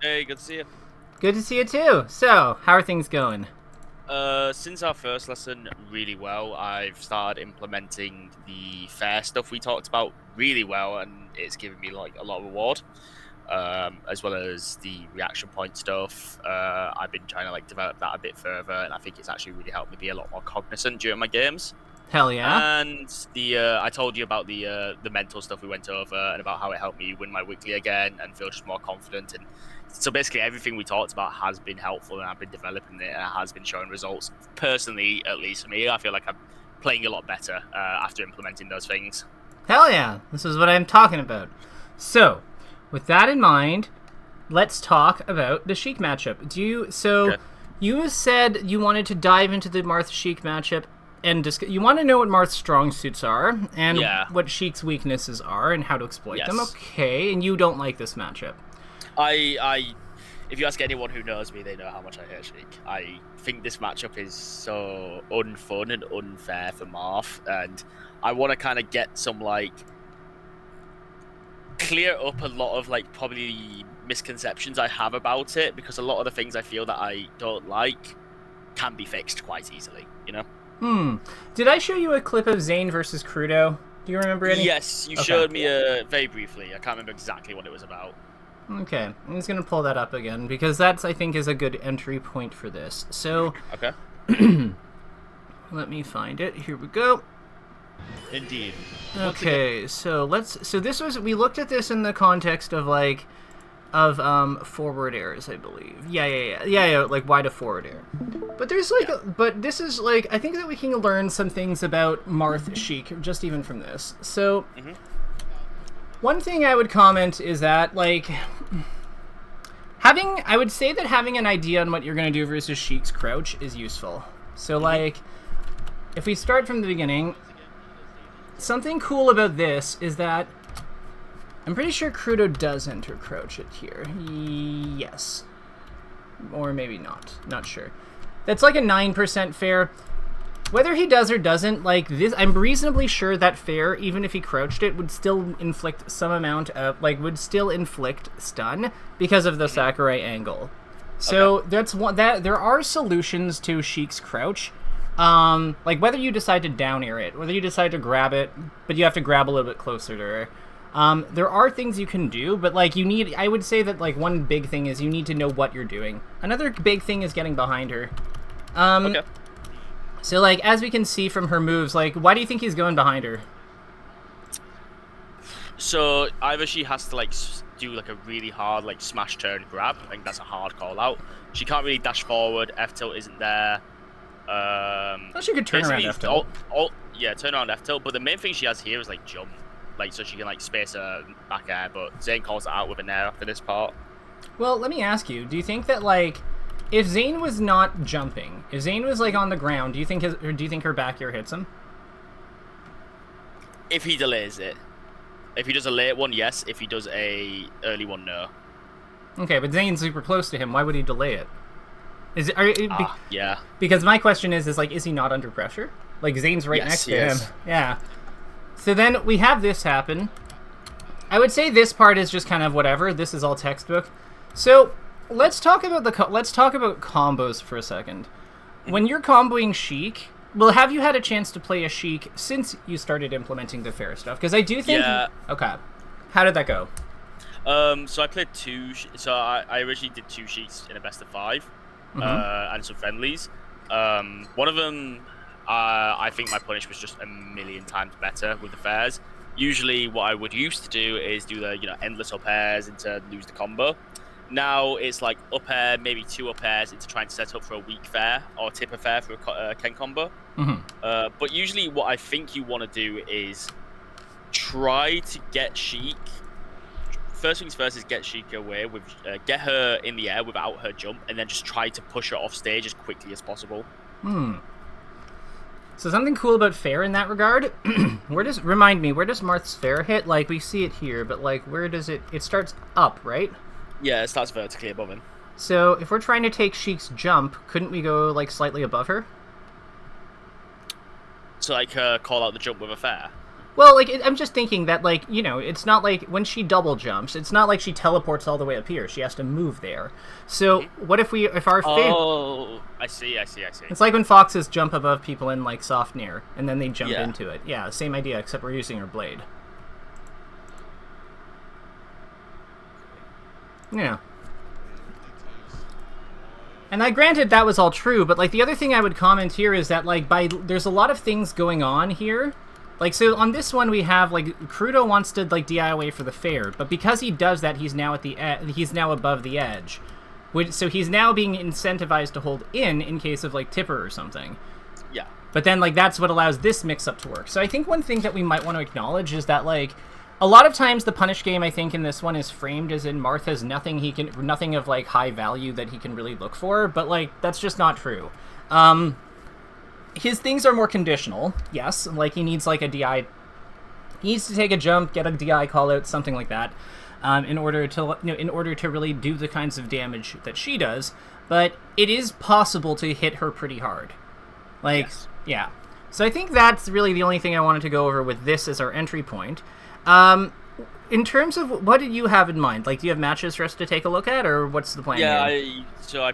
Hey, good to see you. Good to see you too. So, how are things going? Since our first lesson, really well. I've started implementing the fair stuff we talked about really well, and it's given me like a lot of reward. As well as the reaction point stuff. I've been trying to like develop that a bit further, and I think it's actually really helped me be a lot more cognizant during my games. Hell yeah. And I told you about the mental stuff we went over and about how it helped me win my weekly again and feel just more confident. And so basically, everything we talked about has been helpful, and I've been developing it, and it has been showing results. Personally, at least for me, I feel like I'm playing a lot better after implementing those things. Hell yeah. This is what I'm talking about. So, with that in mind, let's talk about the Sheik matchup. Okay. You said you wanted to dive into the Marth Sheik matchup and you want to know what Marth's strong suits are and Yeah. what Sheik's weaknesses are and how to exploit them. Yes. Okay, and you don't like this matchup. I if you ask anyone who knows me, they know how much I hate Sheik. I think this matchup is so unfun and unfair for Marth, and I want to kind of get some like clear up a lot of like probably misconceptions I have about it, because a lot of the things I feel that I don't like can be fixed quite easily, you know? Did I show you a clip of Zane versus Crudo? Do you remember any? Yes, you Okay. showed me very briefly. I can't remember exactly what it was about. Okay, I'm just gonna pull that up again because that's, I think, is a good entry point for this. So Okay. let me find it. Here we go. Indeed. Okay, so we looked at this in the context of forward airs, I believe. Yeah, like wide of forward air. But there's like, but this is like, I think that we can learn some things about Marth Sheik just even from this. So. One thing I would comment is that, like, I would say that having an idea on what you're going to do versus Sheik's crouch is useful. So, like, if we start from the beginning, something cool about this is that I'm pretty sure Crudo does enter crouch it here. Yes. Or maybe not. Not sure. That's like a 9% fair. Whether he does or doesn't, like this, I'm reasonably sure that fair, even if he crouched it, would still inflict some amount of, would still inflict stun because of the Sakurai angle. So that's one that there are solutions to Sheik's crouch. Like whether you decide to down air it, whether you decide to grab it, but you have to grab a little bit closer to her. There are things you can do, but I would say that like one big thing is you need to know what you're doing. Another big thing is getting behind her. Okay. So, like, as we can see from her moves, like, why do you think he's going behind her? So either she has to like do like a really hard like smash turn grab. I think that's a hard call out. She can't really dash forward. F tilt isn't there. Oh, she could turn around F tilt. Yeah, turn around F tilt. But the main thing she has here is like jump, like so she can like space her back air. But Zane calls it out with an air after this part. Well, let me ask you: do you think that like, if Zane was not jumping, if Zane was like on the ground, do you think her back air hits him? If he delays it, if he does a late one, yes. If he does a early one, no. Okay, but Zane's super close to him. Why would he delay it? Yeah. Because my question is like, is he not under pressure? Like Zane's right next to him. Yeah. So then we have this happen. I would say this part is just kind of whatever. This is all textbook. So let's talk about combos for a second. When you're comboing Sheik, well, have you had a chance to play a Sheik since you started implementing the fair stuff? Because I do think. Yeah. Okay. How did that go? So I played two. So I originally did two sheets in a best of 5, and some friendlies. One of them, I think my punish was just a million times better with the fairs. Usually, what I would used to do is do the endless up airs and to lose the combo. Now it's like up air, maybe 2 up airs into trying to set up for a weak fair or tip a fair for a Ken combo. But usually, what I think you want to do is try to get Sheik. First things first is get Sheik away with, get her in the air without her jump, and then just try to push her off stage as quickly as possible. So something cool about fair in that regard. Remind me, where does Marth's fair hit? Like we see it here, but like where does it? It starts up, right? Yeah, it starts vertically above him. So if we're trying to take Sheik's jump, couldn't we go like slightly above her? So like call out the jump with a fair. Well, like, I'm just thinking that, like, you know, it's not like when she double jumps, it's not like she teleports all the way up here. She has to move there. So what if our Oh, I see. It's like when foxes jump above people in, like, soft near, and then they jump into it. Yeah, same idea, except we're using her blade. Yeah. And granted, that was all true, but, like, the other thing I would comment here is that, like, there's a lot of things going on here. Like, so on this one we have, like, Crudo wants to, like, DI away for the fair, but because he does that, he's now he's now above the edge. So he's now being incentivized to hold in case of, like, Tipper or something. Yeah. But then, like, that's what allows this mix-up to work. So I think one thing that we might want to acknowledge is that, like, a lot of times the punish game, I think, in this one is framed as in Marth has nothing of, like, high value that he can really look for, but, like, that's just not true. His things are more conditional, yes. Like, he needs, like, a DI. He needs to take a jump, get a DI call out, something like that, in order to really do the kinds of damage that she does. But it is possible to hit her pretty hard. Like, yes. Yeah. So I think that's really the only thing I wanted to go over with this as our entry point. In terms of, what did you have in mind? Like, do you have matches for us to take a look at, or what's the plan here? So I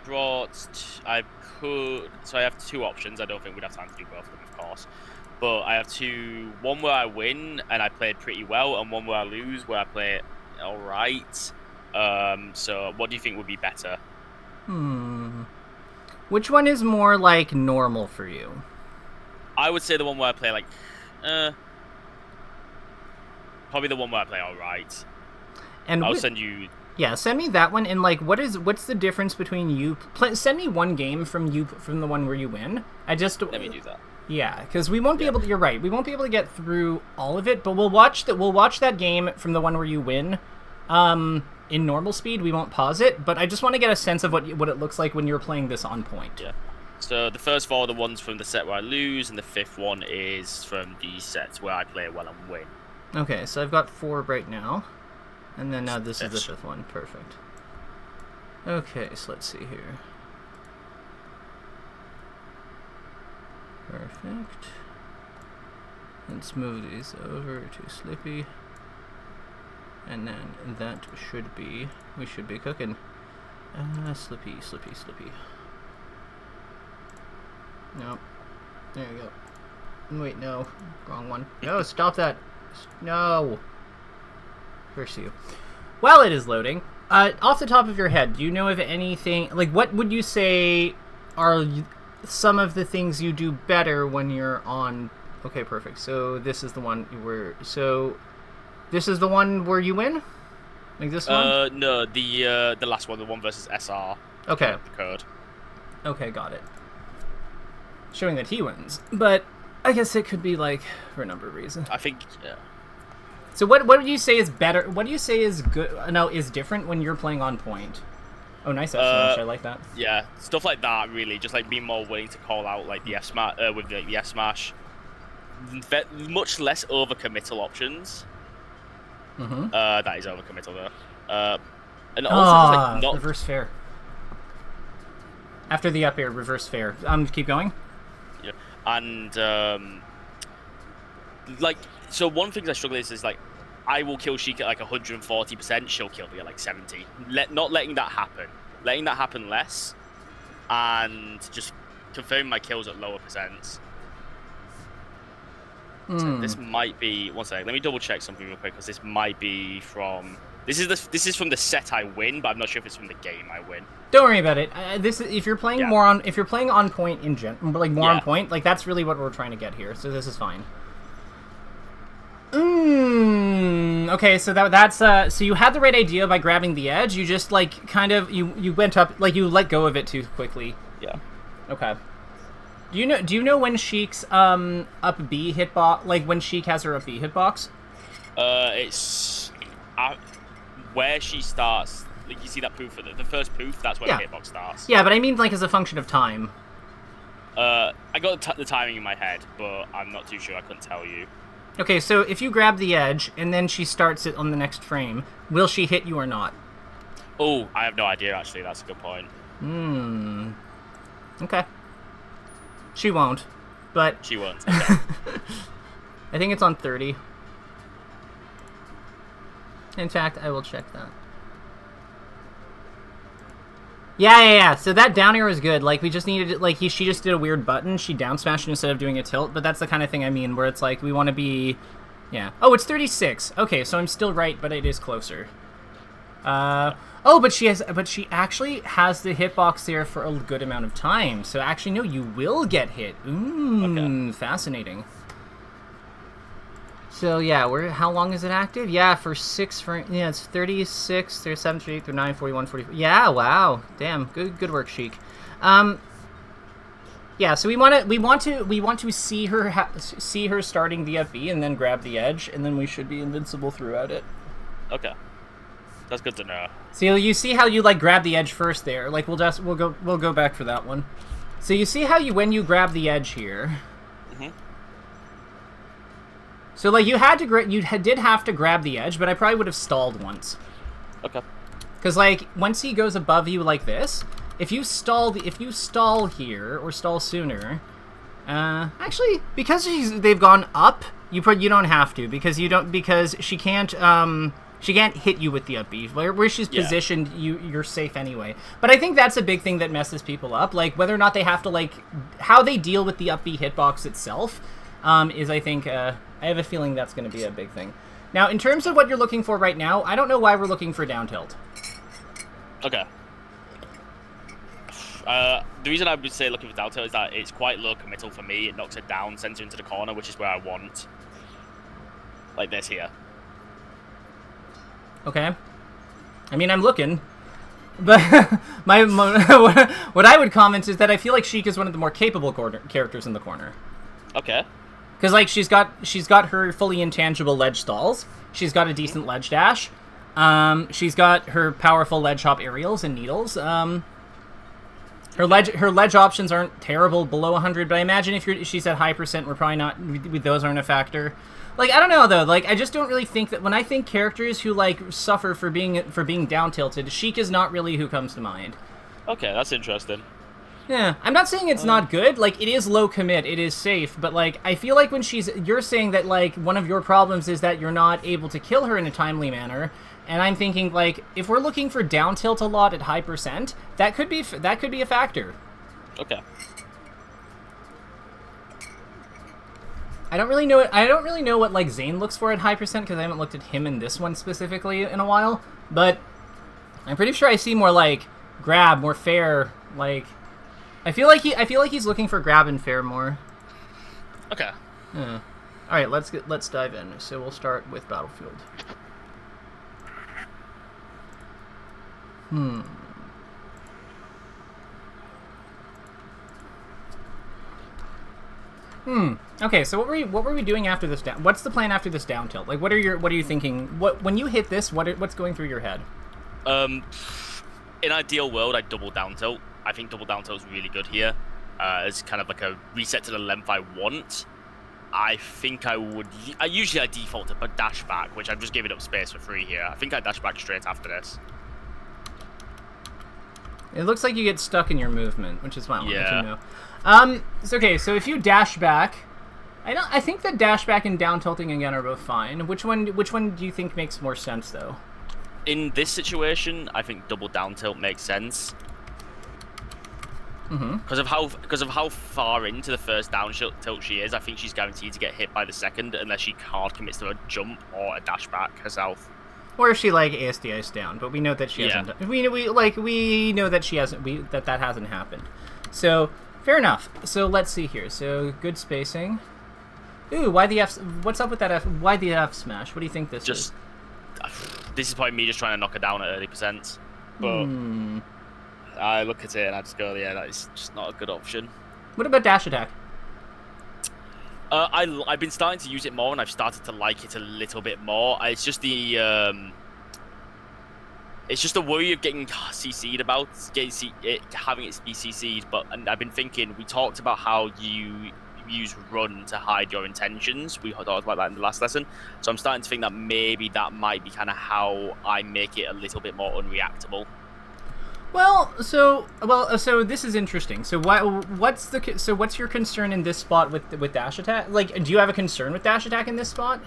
have two options. I don't think we'd have time to do both of them, of course. But I have one where I win and I played pretty well, and one where I lose where I play all right. So what do you think would be better? Which one is more, like, normal for you? I would say the one where I play, like, probably the one where I play all right. And I'll send you... Yeah, send me that one, and, like, what's the difference between you... Send me one game from the one where you win. Let me do that. Yeah, because we won't be able to... You're right, we won't be able to get through all of it, but we'll watch that game from the one where you win, in normal speed. We won't pause it, but I just want to get a sense of what it looks like when you're playing this on point. Yeah. So the first four are the ones from the set where I lose, and the fifth one is from the sets where I play well and win. Okay, so I've got 4 right now. And then now this is the 5th one. Perfect. Okay, so let's see here. Perfect. Let's move these over to Slippy. And then that we should be cooking. Slippy. Nope. There you go. Wait, no. Wrong one. No, stop that. No. Curse you. While it is loading, off the top of your head, do you know of anything, like, what would you say are some of the things you do better when you're on... Okay, perfect. So this is the one this is the one where you win? Like this one? No, the last one, the one versus SR. Okay. The code. Okay, got it. Showing that he wins. But I guess it could be, like, for a number of reasons. I think, yeah. So what would you say is better? What do you say is good? No, is different when you're playing on point? Oh, nice F smash. I like that. Yeah, stuff like that. Really, just like being more willing to call out like the F smash with the F smash. Much less overcommittal options. That is overcommittal though. And also like not reverse fair. After the up air, reverse fair. Keep going. Yeah, and like. So one thing I struggle is like, I will kill Sheik at like 140%, she'll kill me at like 70. Not letting that happen. Letting that happen less, and just confirming my kills at lower percents. So this might be... One second, let me double check something real quick, because this might be from... This is from the set I win, but I'm not sure if it's from the game I win. Don't worry about it. If you're playing if you're playing on point in on point, like, that's really what we're trying to get here. So this is fine. Okay, so that's so you had the right idea by grabbing the edge. You just, like, kind of you went up, like, you let go of it too quickly. Yeah. Okay. Do you know when Sheik's up B hitbox, like when Sheik has her up B hitbox? It's where she starts. Like, you see that poof, the first poof, that's where the hitbox starts. Yeah, but I mean, like, as a function of time. I got the timing in my head, but I'm not too sure. I couldn't tell you. Okay, so if you grab the edge, and then she starts it on the next frame, will she hit you or not? Oh, I have no idea, actually. That's a good point. Okay. She won't, but... She won't, okay. I think it's on 30. In fact, I will check that. Yeah. So that down air was good. Like, we just needed, like, she just did a weird button. She down smashed instead of doing a tilt, but that's the kind of thing I mean, where it's like, we want to be, yeah. Oh, it's 36. Okay, so I'm still right, but it is closer. Oh, but she actually has the hitbox there for a good amount of time. So actually, no, you will get hit. Ooh, okay. Fascinating. So yeah, how long is it active? Yeah, it's 36, 37, 38, 39, 41, 44. Yeah, wow. Damn. Good work, Sheik. Yeah, so we want to see her starting the FB and then grab the edge, and then we should be invincible throughout it. Okay. That's good to know. So you see how you like grab the edge first there. Like we'll go back for that one. So you see how when you grab the edge here. Mhm. So, like, you did have to grab the edge, but I probably would have stalled once. Okay. Because, like, once he goes above you like this, if you stall here, or stall sooner, actually, because they've gone up, you don't have to, because she can't hit you with the up B. Where she's positioned, you're safe anyway. But I think that's a big thing that messes people up, like, whether or not they have to, like, how they deal with the up B hitbox itself, is, I think, I have a feeling that's going to be a big thing. Now, in terms of what you're looking for right now, I don't know why we're looking for down tilt. Okay. The reason I would say looking for down tilt is that it's quite low committal for me. It knocks it down, sends her into the corner, which is where I want. Like this here. Okay. I mean, I'm looking. But what I would comment is that I feel like Sheik is one of the more capable characters in the corner. Okay. Because, like, she's got her fully intangible ledge stalls. She's got a decent ledge dash. She's got her powerful ledge hop aerials and needles. Her ledge options aren't terrible below 100, but I imagine if she's at high percent, we're probably not. Those aren't a factor. Like, I don't know though. Like, I just don't really think that when I think characters who like suffer for being down tilted, Sheik is not really who comes to mind. Okay, that's interesting. Yeah, I'm not saying it's not good. Like, it is low commit, it is safe, but like, I feel like when you're saying that like one of your problems is that you're not able to kill her in a timely manner, and I'm thinking like if we're looking for down tilt a lot at high percent, that could be a factor. Okay. I don't really know what like Zane looks for at high percent because I haven't looked at him in this one specifically in a while, but I'm pretty sure I see more like grab, more fair, like. I feel like he's looking for grab and fair more. Okay. Yeah. All right, let's dive in. So we'll start with Battlefield. Okay, so what were we doing after this down? What's the plan after this down tilt? Like, what are you thinking? When you hit this, what's going through your head? In ideal world, I'd double down tilt. I think double down tilt is really good here. It's kind of like a reset to the length I want. I think I would. Usually I default to a dash back, which I'm just giving up space for free here. I think I dash back straight after this. It looks like you get stuck in your movement, which is fine. Yeah. You know. It's okay. So if you dash back, I think that dash back and down tilting again are both fine. Which one do you think makes more sense though? In this situation, I think double down tilt makes sense. Because of how far into the first down tilt she is, I think she's guaranteed to get hit by the second unless she hard commits to a jump or a dash back herself. Or if she like ASDI's down, but we know that she hasn't. We know that she hasn't. That hasn't happened. So fair enough. So let's see here. So good spacing. Ooh, why the F? What's up with that F? Why the F smash? What do you think this is? This is probably me just trying to knock her down at 30%. But I look at it and I just go, yeah, that's just not a good option. What about dash attack? I've been starting to use it more, and I've started to like it a little bit more. It's just the worry of getting CC'd about having it be CC'd. But I've been thinking, we talked about how you use run to hide your intentions. We talked about that in the last lesson. So I'm starting to think that maybe that might be kind of how I make it a little bit more unreactable. So this is interesting. So what's your concern in this spot with dash attack? Like, do you have a concern with dash attack in this spot?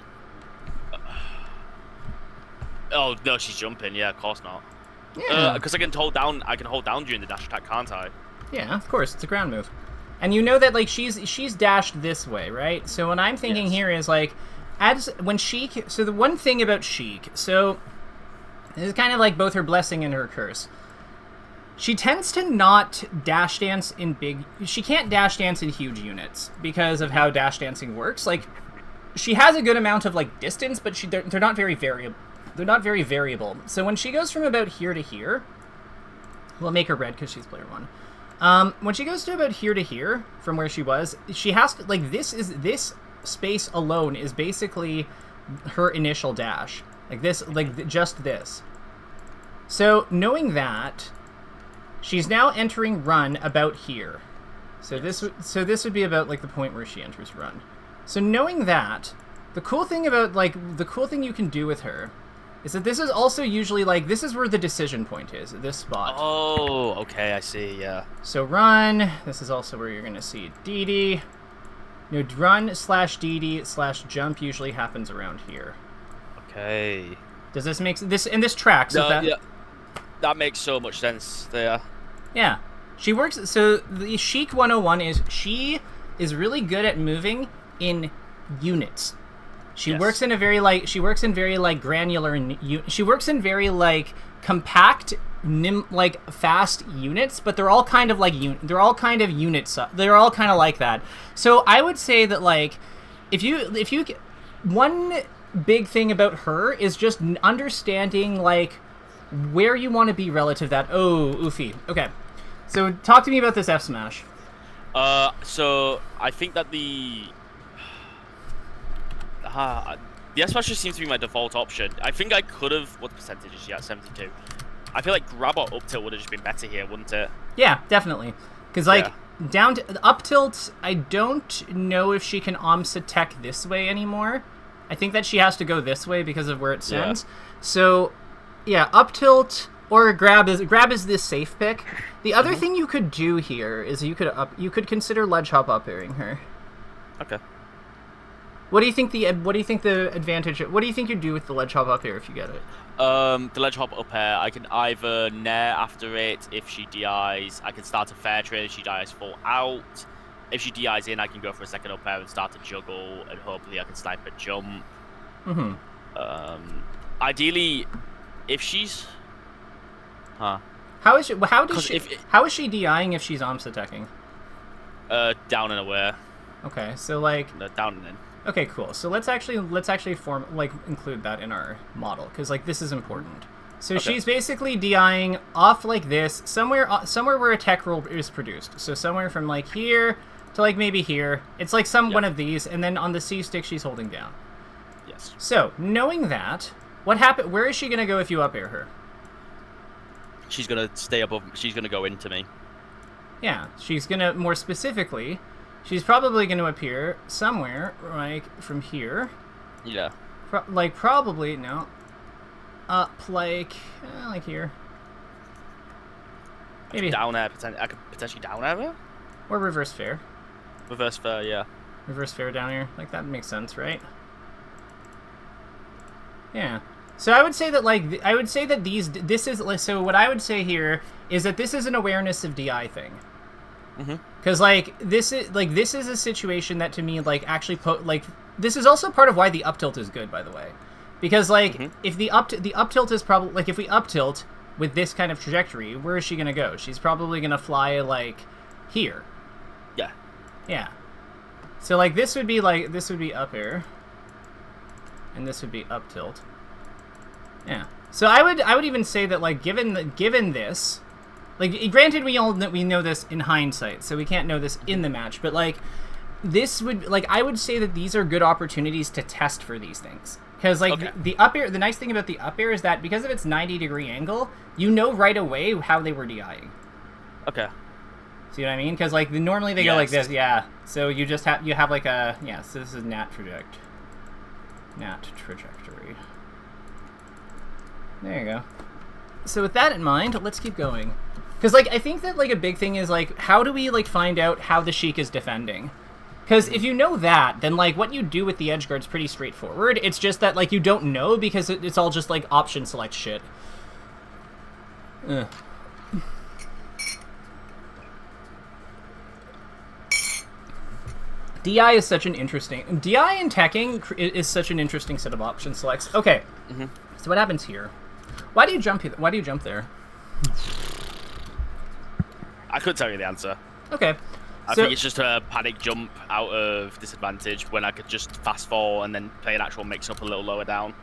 Oh no, she's jumping. Yeah, of course not. Yeah. Because I can hold down during the dash attack, can't I? Yeah, of course, it's a ground move. And you know that like she's dashed this way, right? So what I'm thinking here is like, when Sheik. So the one thing about Sheik, so this is kind of like both her blessing and her curse. She tends to not dash dance in big. She can't dash dance in huge units because of how dash dancing works. Like, she has a good amount of like distance, but they're not very variable. They're not very variable. So when she goes from about here to here, we'll make her red because she's player 1. When she goes to about here to here from where she was, she has to like this space alone is basically her initial dash. Like this, like just this. So knowing that. She's now entering run about here. So this would be about like the point where she enters run. So knowing that, the cool thing you can do with her is that this is also usually like this is where the decision point is, at this spot. Oh, okay, I see, yeah. So run, this is also where you're gonna see DD. You know, run/DD/jump usually happens around here. Okay. Does this make this and this tracks? No, yeah. That makes so much sense there. Yeah. She works, so the Sheik 101 is, she is really good at moving in units. She works in a very, like, granular, she works in very, like, compact, fast units, but they're all kind of, like, they're all kind of units, they're all kind of like that. So I would say that, like, one big thing about her is just understanding, like, where you want to be relative to that. Oh, oofy. Okay. So talk to me about this F smash. So I think that the F smash just seems to be my default option. I think I could have. What percentage is she at? 72. I feel like grab or up tilt would have just been better here, wouldn't it? Yeah, definitely. Because like down to up tilt, I don't know if she can Omsa tech this way anymore. I think that she has to go this way because of where it sends. Yeah. So. Yeah, up tilt or grab is this safe pick. The other thing you could do here is you could consider ledge hop up airing her. Okay. What do you think the advantage? What do you think you do with the ledge hop up air if you get it? The ledge hop up air, I can either nair after it if she DIs. I can start a fair trade if she DIs full out. If she DIs in, I can go for a second up air and start to juggle, and hopefully I can snipe a jump. Ideally. If she's, how is she DIing if she's Omsa attacking? Down and aware. Okay, so like. No, down and in. Okay, cool. So let's actually include that in our model because like this is important. So she's basically DIing off like this somewhere where a tech roll is produced. So somewhere from like here to like maybe here. It's like one of these, and then on the C stick she's holding down. Yes. So knowing that. What happened? Where is she gonna go if you up air her? She's gonna stay above. She's gonna go into me. Yeah, she's gonna more specifically. She's probably gonna appear somewhere like from here. Yeah. Probably no. Up like here. Maybe down air. I could potentially down air her. Or reverse fair. Reverse fair, yeah. Reverse fair down here. Like that makes sense, right? Yeah. So I would say that so what I would say here is that this is an awareness of DI thing. Because this is a situation that to me actually this is also part of why the up tilt is good, by the way, because if the up tilt is probably if we up tilt with this kind of trajectory, where is she gonna go? She's probably gonna fly here. Yeah. Yeah. So this would be up air. And this would be up tilt. Yeah. So I would even say that given this, granted we know this in hindsight, so we can't know this in the match, but this would I would say that these are good opportunities to test for these things. Because the up air, the nice thing about the up air is that because of its 90-degree angle, you know right away how they were DIing. Okay. See what I mean? Because normally they go like this, yeah. So you just have so this is nat trajectory. There you go. So with that in mind, let's keep going. Because I think that a big thing is how do we find out how the Sheik is defending? Because if you know that, then, like, what you do with the edge guard's pretty straightforward. It's just that, like, you don't know because it's all just, like, option select shit. Ugh. DI is such an interesting... DI and teching is such an interesting set of option selects. Okay, so what happens here? Why do you jump here? Why do you jump there? I couldn't tell you the answer. Okay. I think it's just a panic jump out of disadvantage when I could just fast fall and then play an actual mix-up a little lower down.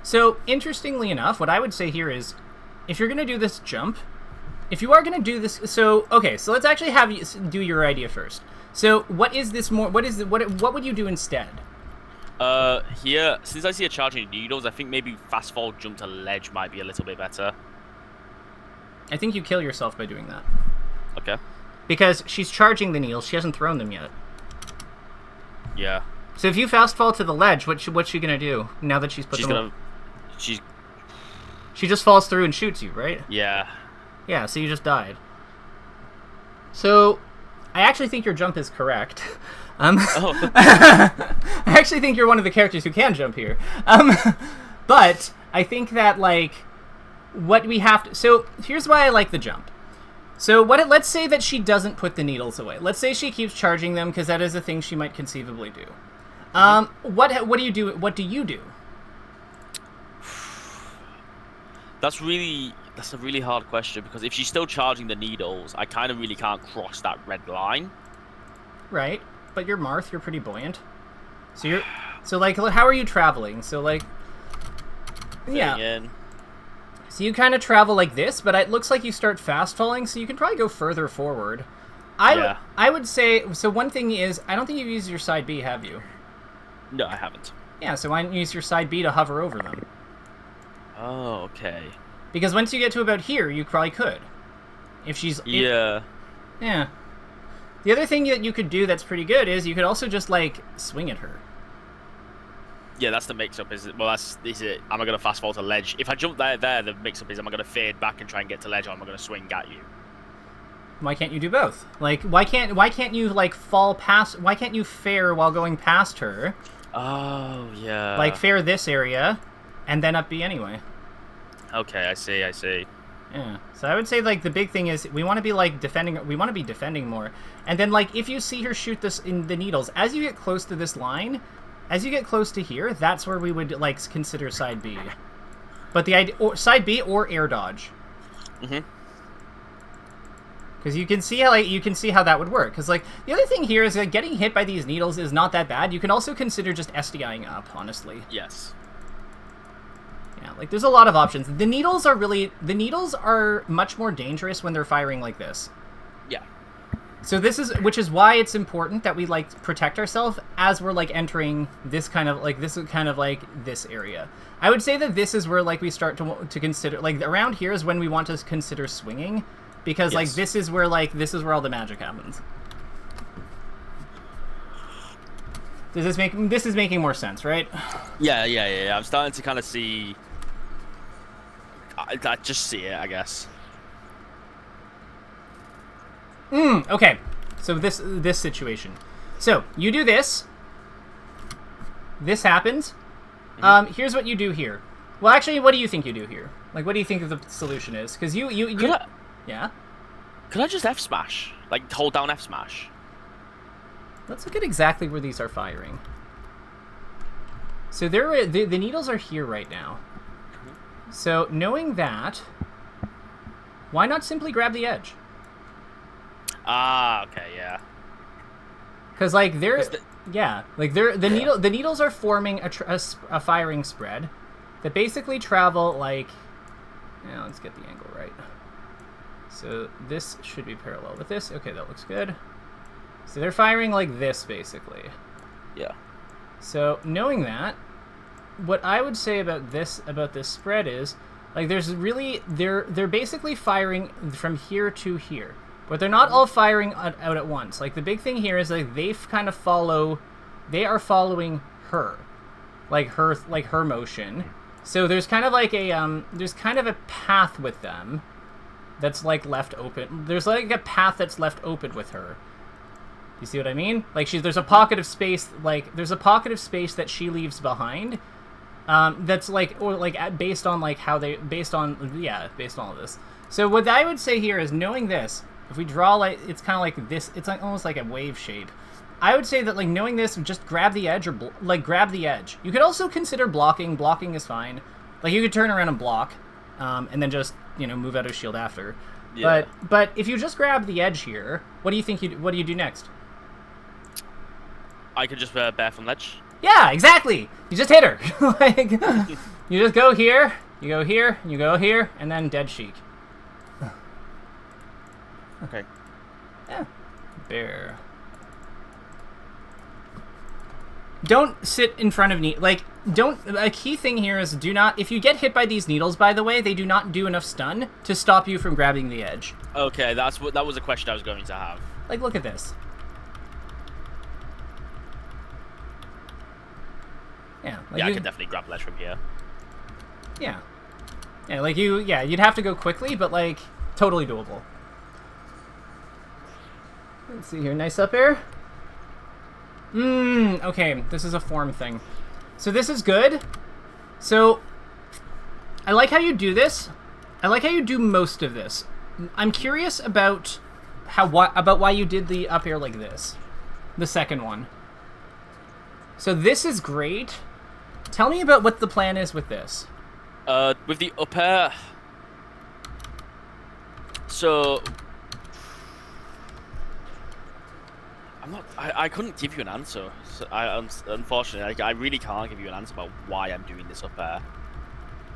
So, interestingly enough, what I would say here is, if you're going to do this jump, if you are going to do this... So, okay, so let's actually have you do your idea first. So, what is this more... What would you do instead? Here, since I see a charging needles, I think maybe fast fall jump to ledge might be a little bit better. I think you kill yourself by doing that. Okay. Because she's charging the needles, she hasn't thrown them yet. Yeah. So if you fast fall to the ledge, what's she gonna do now that she's put them... She just falls through and shoots you, right? Yeah. Yeah, so you just died. So, I actually think your jump is correct. Oh. I actually think you're one of the characters who can jump here. But I think that, like, what we have to... So, here's why I like the jump. So, let's say that she doesn't put the needles away. Let's say she keeps charging them, because that is a thing she might conceivably do. What do you do? What do you do? That's a really hard question, because if she's still charging the needles, I kind of really can't cross that red line. Right, but you're Marth, you're pretty buoyant. So like, how are you traveling? So, like, yeah. So you kind of travel like this, but it looks like you start fast falling, so you can probably go further forward. I would say, so one thing is, I don't think you've used your side B, have you? No, I haven't. Yeah, so why don't you use your side B to hover over them? Oh, okay. Because once you get to about here, you probably could. If she's... Yeah. Yeah. The other thing that you could do that's pretty good is you could also just, like, swing at her. Yeah, that's the mix-up, is it? Well, is it, am I going to fast fall to ledge? If I jump there, the mix-up is, am I going to fade back and try and get to ledge, or am I going to swing at you? Why can't you do both? Like, why can't you, like, fall past... Why can't you fair while going past her? Oh, yeah. Like, fair this area, and then up B anyway. Okay, I see. Yeah. So I would say, like, the big thing is we want to be, like, defending... We want to be defending more. And then, like, if you see her shoot this in the needles, as you get close to this line... As you get close to here, that's where we would, like, consider side B. But the idea... Or side B or air dodge. Mm-hmm. Because you can see how, like, that would work. Because, like, the other thing here is that getting hit by these needles is not that bad. You can also consider just SDIing up, honestly. Yes. Yeah, like, there's a lot of options. The needles are much more dangerous when they're firing like this. Yeah. So which is why it's important that we, like, protect ourselves as we're, like, entering this kind of this area. I would say that this is where, like, we start to consider, like, around here is when we want to consider swinging, because, like, this is where all the magic happens. This is making more sense, right? Yeah. I'm starting to kind of see... I just see it, I guess. Okay. So this situation. So, you do this. This happens. Mm-hmm. Here's what you do here. Well, actually, what do you think you do here? Like, what do you think the solution is? Because yeah? Could I just F smash? Like, hold down F smash? Let's look at exactly where these are firing. So the needles are here right now. Mm-hmm. So, knowing that, why not simply grab the edge? Ah, okay, yeah. Because, like, the needles are forming a firing spread that basically travel, like... Yeah, let's get the angle right. So this should be parallel with this. Okay, that looks good. So they're firing like this, basically. Yeah. So knowing that, what I would say about this spread is, like, they're basically firing from here to here. But they're not all firing out at once. Like, the big thing here is, like, they are following her. Like her motion. So there's kind of like a path with them that's, like, left open. There's, like, a path that's left open with her. You see what I mean? Like there's a pocket of space, like there's a pocket of space that she leaves behind. That's like, or like based on like how they, based on all of this. So what I would say here is, knowing this, if we draw like, it's kind of like this, it's like almost like a wave shape. I would say that like knowing this, just grab the edge, or grab the edge. You could also consider blocking. Blocking is fine. Like you could turn around and block, and then just, you know, move out of shield after. Yeah. But if you just grab the edge here, what do you think what do you do next? I could just bear from ledge. Yeah, exactly. You just hit her. Like, you just go here, you go here, you go here, and then dead Sheik. Okay. Yeah. Bear. Don't sit in front of a key thing here is, do not, if you get hit by these needles, by the way, they do not do enough stun to stop you from grabbing the edge. Okay, that was a question I was going to have. Like, look at this. Yeah. Like I can definitely grab ledge from here. Yeah. Yeah, like you'd have to go quickly, but like, totally doable. Let's see here, nice up air. Okay, this is a form thing. So this is good. So, I like how you do this. I like how you do most of this. I'm curious about why you did the up air like this. The second one. So this is great. Tell me about what the plan is with this. With the up air... So... I couldn't give you an answer. So unfortunately, I really can't give you an answer about why I'm doing this up air.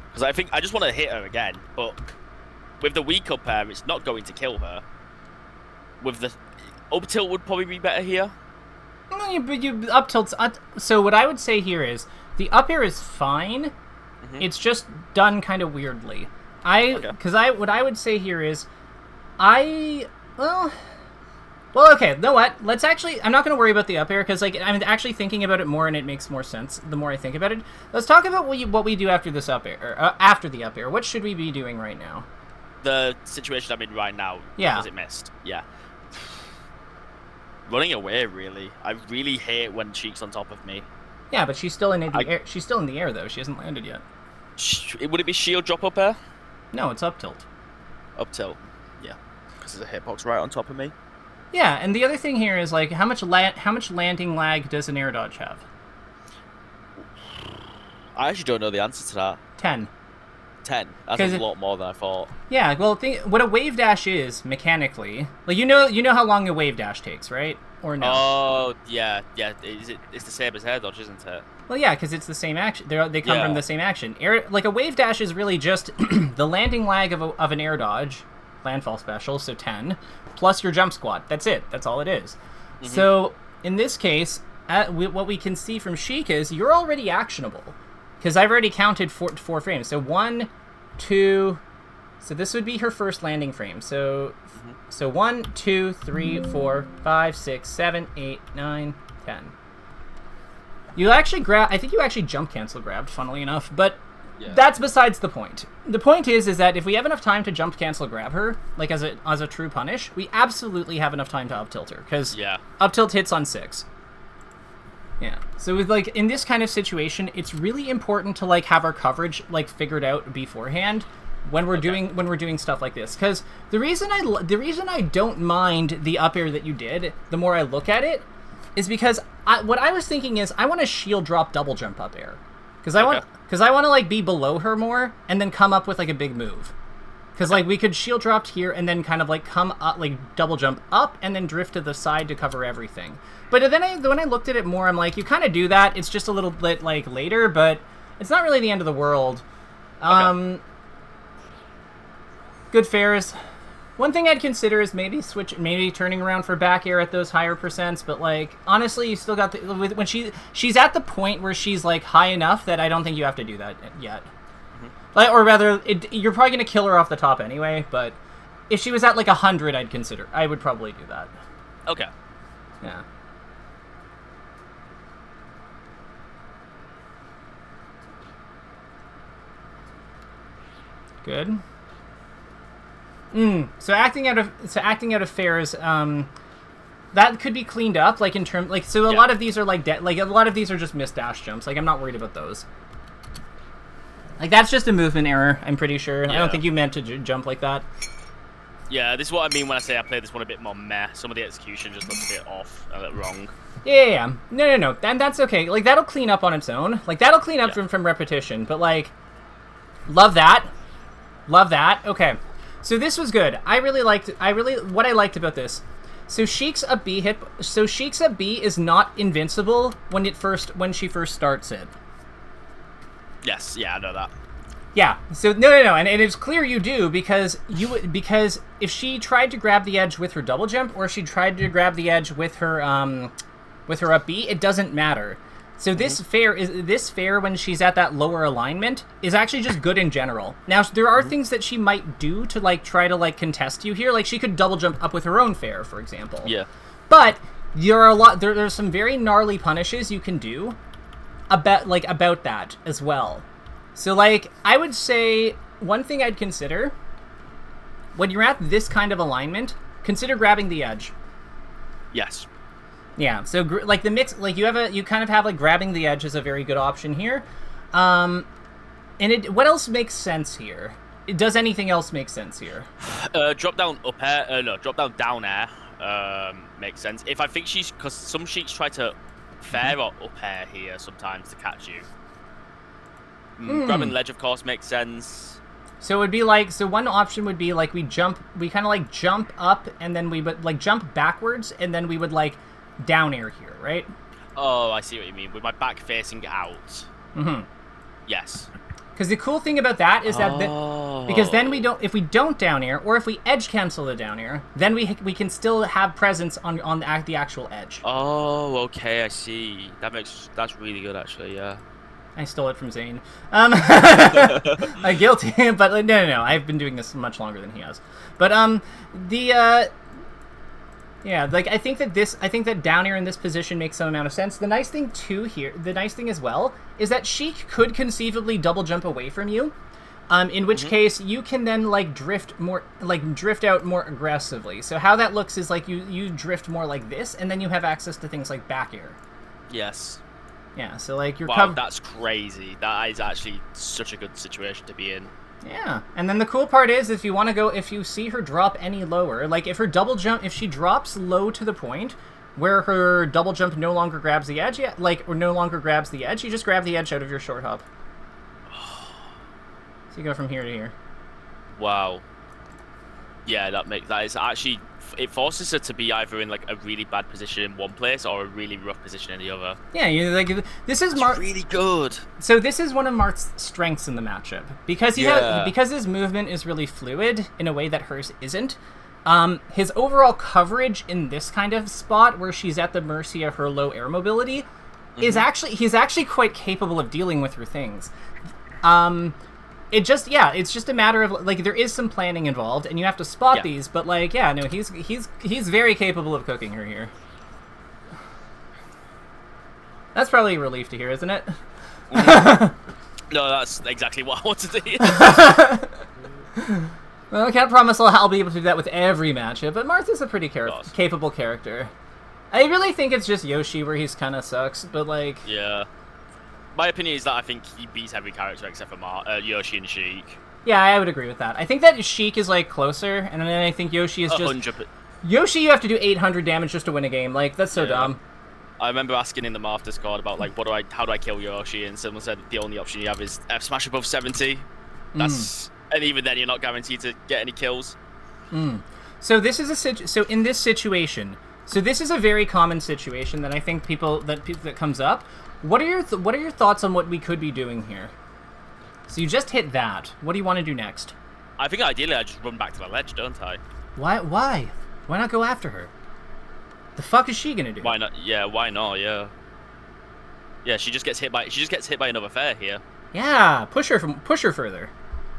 Because I think I just want to hit her again, but with the weak up air, it's not going to kill her. With the up tilt would probably be better here. No, you up tilts. So what I would say here is the up air is fine. Mm-hmm. It's just done kind of weirdly. What I would say here is, Well, okay, you know what? Let's actually... I'm not going to worry about the up air, because like, I'm actually thinking about it more, and it makes more sense the more I think about it. Let's talk about what we do after this up air, or after the up air. What should we be doing right now? The situation I'm in right now. Yeah. Because it missed. Yeah. Running away, really. I really hate when Sheik's on top of me. Yeah, but she's still in the air. She's still in the air, though. She hasn't landed yet. Would it be shield drop up air? No, it's up tilt. Up tilt. Yeah. Because there's a hitbox right on top of me. Yeah, and the other thing here is, like, how much landing lag does an air dodge have? I actually don't know the answer to that. 10. 10. That's a lot more than I thought. Yeah, well, what a wave dash is, mechanically... Like, you know how long a wave dash takes, right? Or no? Oh, yeah. It's the same as air dodge, isn't it? Well, yeah, because it's the same action. They come from the same action. Like, a wave dash is really just the landing lag of an air dodge, landfall special, so 10... plus your jump squat. That's it. That's all it is. Mm-hmm. So, in this case, what we can see from Sheik is you're already actionable. Because I've already counted four frames. So 1, 2... So this would be her first landing frame. So, so 1, 2, 3, 4, 5, 6, 7, 8, 9, 10. You actually I think you actually jump cancel grabbed, funnily enough. But... yeah. That's besides the point. The point is that if we have enough time to jump cancel grab her, like as a true punish, we absolutely have enough time to up tilt her, because up tilt hits on 6. Yeah. So with like in this kind of situation, it's really important to like have our coverage like figured out beforehand when we're doing stuff like this. Because the reason I don't mind the up air that you did, the more I look at it, is because what I was thinking is I want to shield drop double jump up air. Because I want to like be below her more and then come up with like a big move. Because like we could shield drop here and then kind of like come up, like double jump up and then drift to the side to cover everything. But then when I looked at it more, I'm like, you kind of do that. It's just a little bit like later, but it's not really the end of the world. Good fares. One thing I'd consider is maybe turning around for back air at those higher percents, but like honestly, you still got when she's at the point where she's like high enough that I don't think you have to do that yet. Mm-hmm. Like, or rather, you're probably gonna kill her off the top anyway. But if she was at like 100, I would probably do that. Okay. Yeah. Good. So acting out of fares, that could be cleaned up, like in terms, like so. A lot of these are like a lot of these are just missed dash jumps. Like I'm not worried about those. Like that's just a movement error. I'm pretty sure. I don't think you meant to jump like that. Yeah, this is what I mean when I say I play this one a bit more meh. Some of the execution just looks a bit off, a bit wrong. Yeah. No. And that's okay. Like, that'll clean up on its own. Like, that'll clean up from repetition. But, like, love that. Love that. Okay. So this was good. What I liked about this. So Sheik's up B is not invincible when she first starts it. Yes, yeah, I know that. Yeah. So no, and it's clear you do because if she tried to grab the edge with her double jump or if she tried to grab the edge with her up B, it doesn't matter. So this fair when she's at that lower alignment is actually just good in general. Now there are things that she might do to like try to like contest you here. Like she could double jump up with her own fair, for example. Yeah. But there's some very gnarly punishes you can do about that as well. So, like, I would say one thing I'd consider, when you're at this kind of alignment, consider grabbing the edge. Yes. Yeah, so, like, the mix, like, you kind of have, like, grabbing the edge is a very good option here. And what else makes sense here? Does anything else make sense here? Drop down up air, drop down down air, makes sense. If I think because some Sheiks try to fair or up air here sometimes to catch you. Grabbing ledge, of course, makes sense. So it would be like, one option would be like we kind of like jump up and then we would like jump backwards and then we would like down air here, right? Oh, I see what you mean. With my back facing out. Mm-hmm. Yes. Because the cool thing about that is that because then if we don't down air or if we edge cancel the down air, then we can still have presence on the actual edge. Oh, okay, I see. That's really good actually. Yeah. I stole it from Zane. Guilty, but no. I've been doing this much longer than he has. But like I think that down air in this position makes some amount of sense. The nice thing as well, is that Sheik could conceivably double jump away from you. In which case you can then like drift out more aggressively. So how that looks is like you drift more like this, and then you have access to things like back air. Yes. Yeah, so like you're that's crazy. That is actually such a good situation to be in. Yeah, and then the cool part is if you see her drop any lower, like if she drops low to the point where her double jump no longer grabs the edge or no longer grabs the edge, you just grab the edge out of your short hop. So you go from here to here. Wow. Yeah, that is actually, it forces her to be either in like a really bad position in one place or a really rough position in the other. Yeah, this is Marth. Really good. So this is one of Marth's strengths in the matchup because because his movement is really fluid in a way that hers isn't. His overall coverage in this kind of spot where she's at the mercy of her low air mobility he's actually quite capable of dealing with her things. It's just a matter of like there is some planning involved, and you have to spot these. But like, he's very capable of cooking her here. That's probably a relief to hear, isn't it? No, that's exactly what I wanted to hear. Well, I can't promise I'll be able to do that with every matchup, but Marth is a pretty capable character. I really think it's just Yoshi where he's kind of sucks, but like. Yeah. My opinion is that I think he beats every character except for Yoshi and Sheik. Yeah, I would agree with that. I think that Sheik is like closer, and then I think Yoshi is just 100%. Yoshi. You have to do 800 damage just to win a game. Like that's so dumb. I remember asking in the Marth Discord about like how do I kill Yoshi, and someone said the only option you have is F smash above 70. And even then you're not guaranteed to get any kills. So this is in this situation. So this is a very common situation that I think that comes up. What are your thoughts on what we could be doing here? So you just hit that. What do you want to do next? I think ideally I just run back to the ledge, don't I? Why? Why not go after her? The fuck is she gonna do? Why not? Yeah, why not? Yeah. Yeah, she just gets hit by another fair here. Yeah, push her further.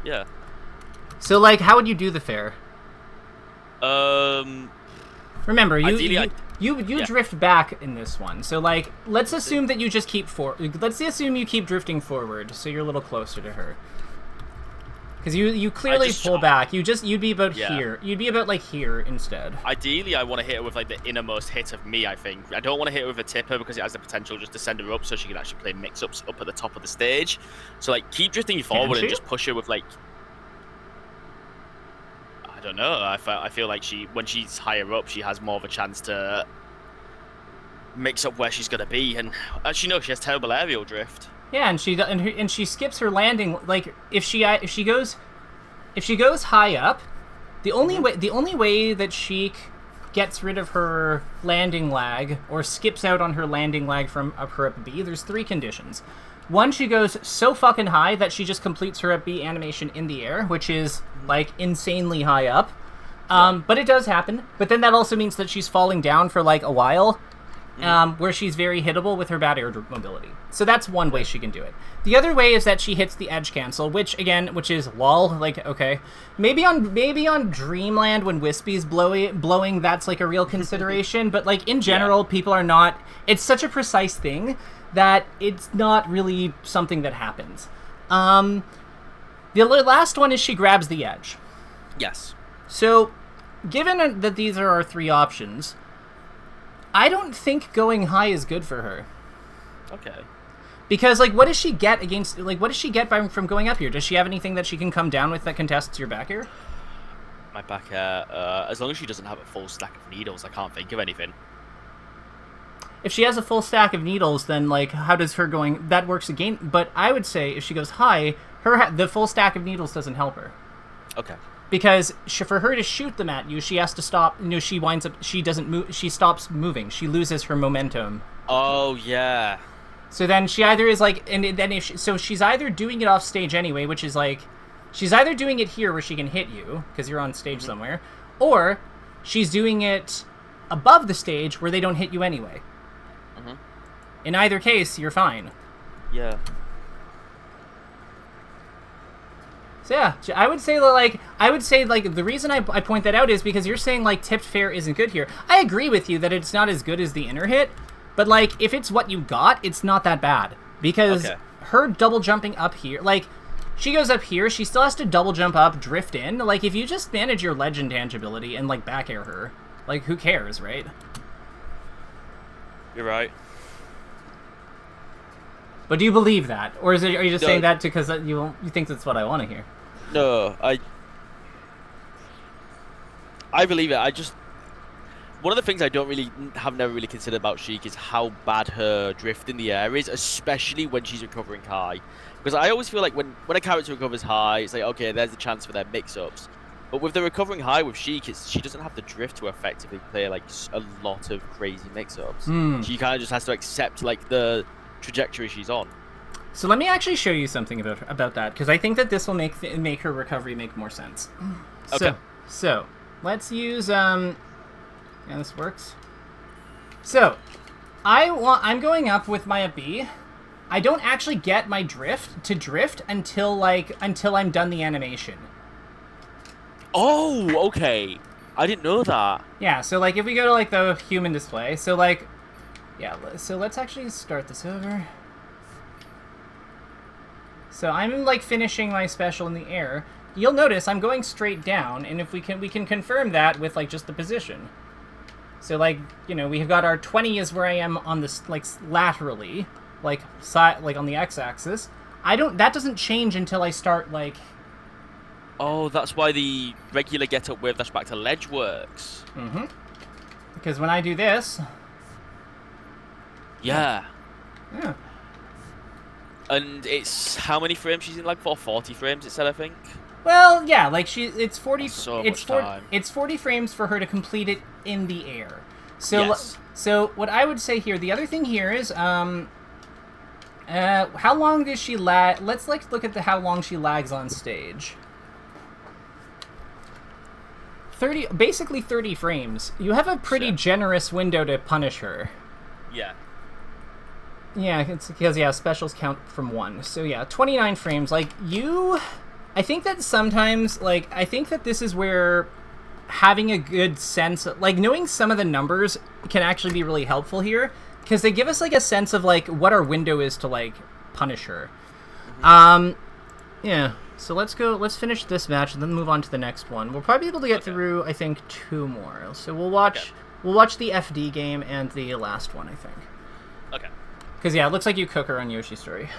Yeah. So like, how would you do the fair? Remember, you drift back in this one. So like, let's assume that you just keep let's assume you keep drifting forward, so you're a little closer to her. Because you clearly pull back. You'd be about Yeah. here. You'd be about like here instead. Ideally, I want to hit her with like the innermost hit of me, I think. I don't want to hit her with a tipper because it has the potential just to send her up so she can actually play mix-ups up at the top of the stage. So like keep drifting forward and just push her with like... I don't know. I feel like when she's higher up, she has more of a chance to mix up where she's going to be. And as you know, she has terrible aerial drift. Yeah, and she skips her landing. Like if she goes high up, the only way that Sheik gets rid of her landing lag or skips out on her landing lag from up her up B, there's 3 conditions. One, she goes so fucking high that she just completes her up B animation in the air, which is like insanely high up. But it does happen. But then that also means that she's falling down for like a while. Where she's very hittable with her bad air mobility. So that's one way she can do it. The other way is that she hits the edge cancel, which is lol, like, okay. Maybe on Dreamland when Wispy's blowing, that's like a real consideration, but like in general, people are not, it's such a precise thing that it's not really something that happens. The last one is she grabs the edge. Yes. So, given that these are our 3 options, I don't think going high is good for her. Okay. Because, like, what does she get from going up here? Does she have anything that she can come down with that contests your back air? My back air, as long as she doesn't have a full stack of needles, I can't think of anything. If she has a full stack of needles, then, like, how does her going... That works again. But I would say if she goes high, the full stack of needles doesn't help her. Okay. Because for her to shoot them at you, she has to stop. She winds up. She doesn't move. She stops moving. She loses her momentum. Oh yeah. So then she either is like, and then she's either doing it off stage anyway, which is like, she's either doing it here where she can hit you because you're on stage somewhere, or she's doing it above the stage where they don't hit you anyway. In either case, you're fine. Yeah. So yeah, I would say the reason I point that out is because you're saying like tipped fair isn't good here. I agree with you that it's not as good as the inner hit, but like if it's what you got, it's not that bad because her double jumping up here, like she goes up here, she still has to double jump up, drift in. Like if you just manage your ledge intangibility and like back air her, like who cares, right? You're right. But do you believe that, or are you just saying that because you think that's what I want to hear? No, I believe it. One of the things I never really considered about Sheik is how bad her drift in the air is, especially when she's recovering high. Because I always feel like when a character recovers high, it's like, okay, there's a chance for their mix-ups. But with the recovering high with Sheik, she doesn't have the drift to effectively play like a lot of crazy mix-ups. She kind of just has to accept like the trajectory she's on. So let me actually show you something about that, because I think that this will make her recovery make more sense. Okay. So let's use yeah, this works. So I'm going up with my B. I don't actually get my drift until I'm done the animation. Oh, okay. I didn't know that. Yeah, so like if we go to like the human display, so like yeah, so let's actually start this over. So I'm like finishing my special in the air. You'll notice I'm going straight down, and if we can confirm that with like just the position. So like, you know, we've got our 20 is where I am on this like laterally, like side, like on the x-axis. That doesn't change until I start like. Oh, that's why the regular get up wave dash back to ledge works. Because when I do this. Yeah. Yeah. And it's how many frames she's in lag for? 40 frames it said, I think. Well, yeah, like it's 40. It's 40 frames for her to complete it in the air. So, yes. So what I would say here, the other thing here is, how long does she lag? Let's like look at how long she lags on stage. Basically 30 frames. You have a pretty generous window to punish her. Yeah. Yeah, it's because, yeah, specials count from 1. So, yeah, 29 frames. Like, I think that sometimes, like, I think that this is where having a good sense, like, knowing some of the numbers can actually be really helpful here. Because they give us, like, a sense of, like, what our window is to, like, punish her. Yeah. So let's finish this match and then move on to the next one. We'll probably be able to get through, I think, 2 more. So we'll watch the FD game and the last one, I think. Okay. Because, yeah, it looks like you cook her on Yoshi's Story.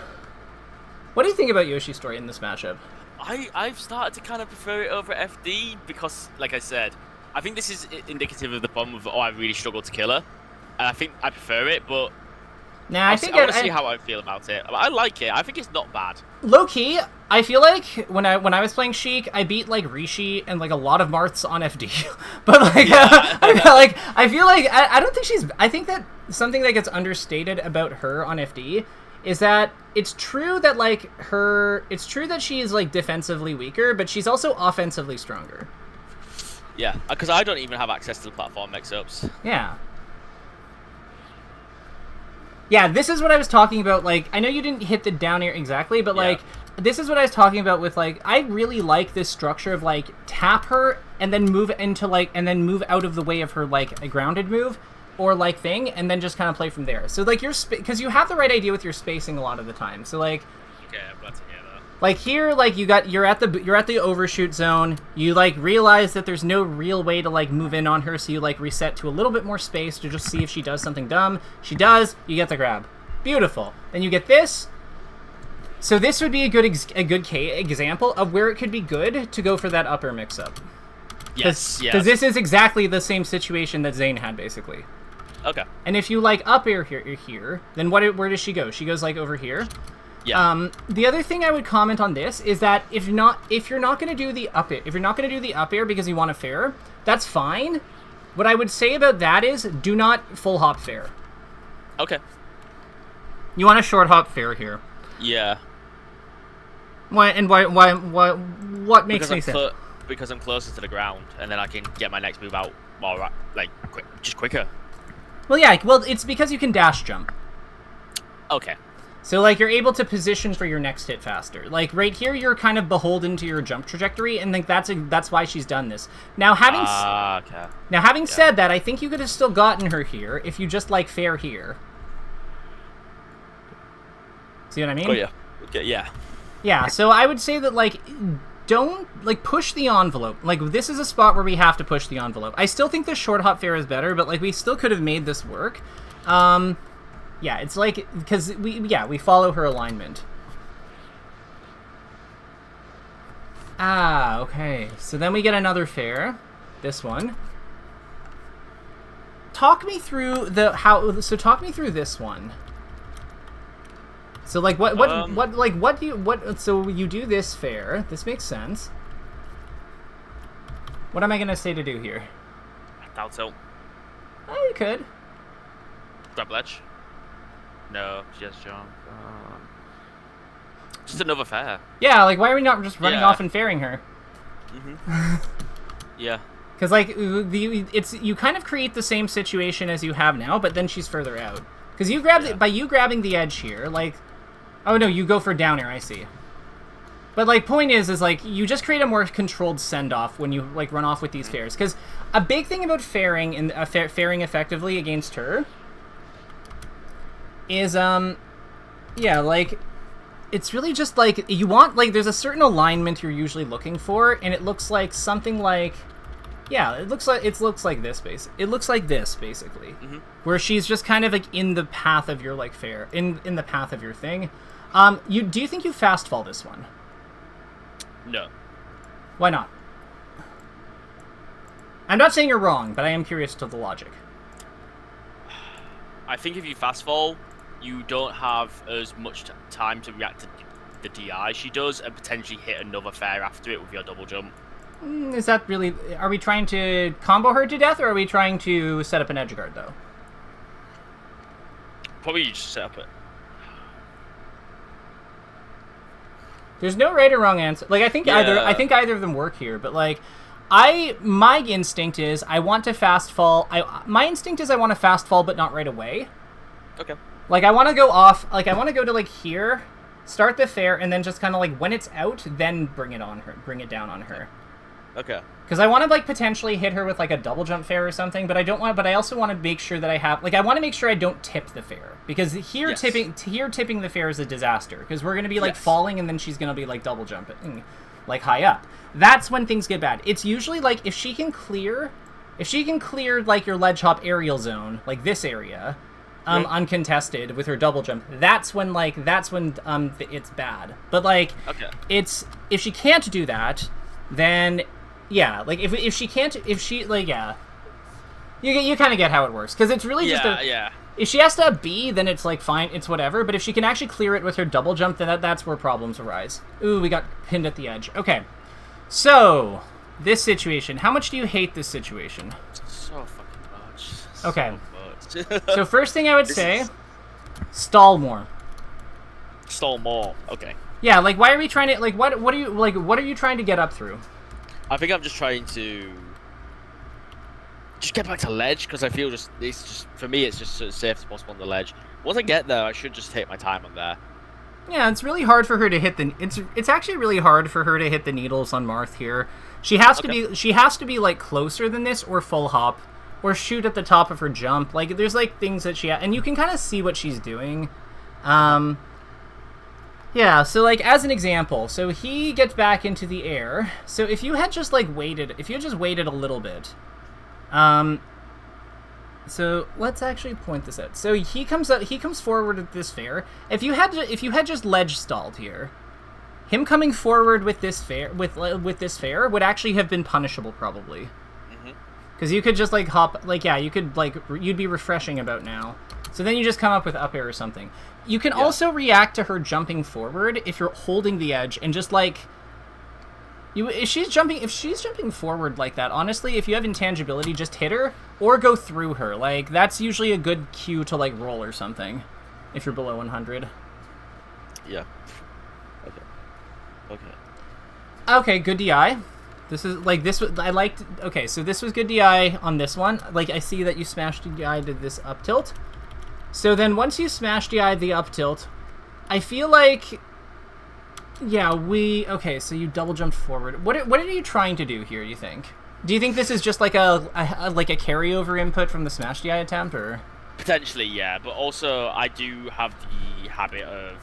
What do you think about Yoshi's Story in this matchup? I've started to kind of prefer it over FD because, like I said, I think this is indicative of the problem of, I really struggled to kill her. And I think I prefer it, but Nah, I want to see how I feel about it. I like it. I think it's not bad. Low key, I feel like when I was playing Sheik, I beat like Rishi and like a lot of Marths on FD. But like, I feel like I don't think she's. I think that something that gets understated about her on FD is that it's true that like it's true that she is like defensively weaker, but she's also offensively stronger. Yeah, because I don't even have access to the platform mix-ups. Yeah. Yeah, this is what I was talking about. Like, I know you didn't hit the down air exactly, but like, this is what I was talking about with like, I really like this structure of like tap her and then move into like, and then move out of the way of her like a grounded move or like thing, and then just kind of play from there. So like because you have the right idea with your spacing a lot of the time. So like, okay, I'm glad to hear that. Like here, like you're at the overshoot zone. You like realize that there's no real way to like move in on her, so you like reset to a little bit more space to just see if she does something dumb. She does. You get the grab. Beautiful. Then you get this. So this would be a good example of where it could be good to go for that upper mix-up. Yes. Because this is exactly the same situation that Zane had basically. Okay. And if you like up air here, then where does she go? She goes like over here. Yeah. The other thing I would comment on this is that if you're not going to do the up air because you want a fair, that's fine. What I would say about that is do not full hop fair. Okay. You want a short hop fair here. Yeah. What makes me sense? Because I'm closer to the ground, and then I can get my next move out more just quicker. Well, yeah. Well, it's because you can dash jump. Okay. So, like, you're able to position for your next hit faster. Like, right here, you're kind of beholden to your jump trajectory, and like that's why she's done this. Now, having said that, I think you could have still gotten her here if you just, like, fair here. See what I mean? Oh, yeah. Okay, yeah. Yeah, so I would say that, like, don't, like, push the envelope. Like, this is a spot where we have to push the envelope. I still think the short hop fair is better, but, like, we still could have made this work. Yeah, it's like, because we follow her alignment. Ah, okay. So then we get another fair. This one. Talk me through talk me through this one. So like so you do this fair. This makes sense. What am I gonna say to do here? Down tilt. Oh, you could. Grab ledge. No, she has jump. Just another fair. Yeah, like why are we not just running off and fairing her? Mm-hmm. Yeah. Because like you kind of create the same situation as you have now, but then she's further out. Because you grabbed by you grabbing the edge here, like, oh no, you go for down air. I see. But like, point is like you just create a more controlled send off when you like run off with these fairs. Because a big thing about fairing and fairing effectively against her is yeah, like it's really just like you want like there's a certain alignment you're usually looking for, and it looks like something like it looks like this it looks like this basically, where she's just kind of like in the path of your like fair in the path of your thing. Do you think you fast fall this one? No. Why not? I'm not saying you're wrong, but I am curious to the logic. I think if you fast fall, you don't have as much time to react to the DI she does and potentially hit another fair after it with your double jump. Is that really... Are we trying to combo her to death, or are we trying to set up an edge guard, though? Probably just set up it. There's no right or wrong answer. Like, I think either of them work here, but like... My instinct is I want to fast fall. My instinct is I want to fast fall, but not right away. Okay. Like, I want to go off, like, I want to go to, like, here, start the fair, and then just kind of, like, when it's out, then bring it down on her. Okay. Because I want to like potentially hit her with like a double jump fair or something, but I don't want. But I also want to make sure that I have like I want to make sure I don't tip the fair, because here tipping the fair is a disaster, because we're gonna be like falling and then she's gonna be like double jumping, like high up. That's when things get bad. It's usually like if she can clear like your ledge hop aerial zone, like this area, uncontested with her double jump. That's when it's bad. But like it's if she can't do that, then. Yeah, like if she can't, if she like you kind of get how it works, because it's really just if she has to B, then it's like fine, it's whatever. But if she can actually clear it with her double jump, then that's where problems arise. Ooh, we got pinned at the edge. Okay, so this situation. How much do you hate this situation? So fucking much. Okay. So much. So first thing I would say, stall more. Stall more. Okay. Yeah, like why are we trying to like what are you trying to get up through? I think I'm just trying to just get back to ledge, because I feel for me it's just as safe as possible on the ledge. Once I get there, I should just take my time on there. Yeah, it's really hard for her to hit it's actually really hard for her to hit the needles on Marth here. She has to be like closer than this, or full hop, or shoot at the top of her jump. Like there's like things that and you can kind of see what she's doing. Yeah, so like as an example, so he gets back into the air. So if you had just like waited a little bit, so let's actually point this out. So he comes forward with this fair. If you had just ledge stalled here, him coming forward with this fair would actually have been punishable probably. Because you could just like hop, like you'd be refreshing about now. So then you just come up with up air or something. You can also react to her jumping forward if you're holding the edge and just like if she's jumping forward like that, honestly, if you have intangibility, just hit her or go through her. Like that's usually a good cue to like roll or something if you're below 100. Yeah. Okay, good DI. This is like this was I liked. Okay, so this was good DI on this one. Like I see that you smashed DI to this up tilt. So then once you smash DI the up tilt, I feel like, okay, so you double jumped forward. What are you trying to do here, you think? Do you think this is just like a carryover input from the smash DI attempt, or? Potentially, yeah, but also I do have the habit of,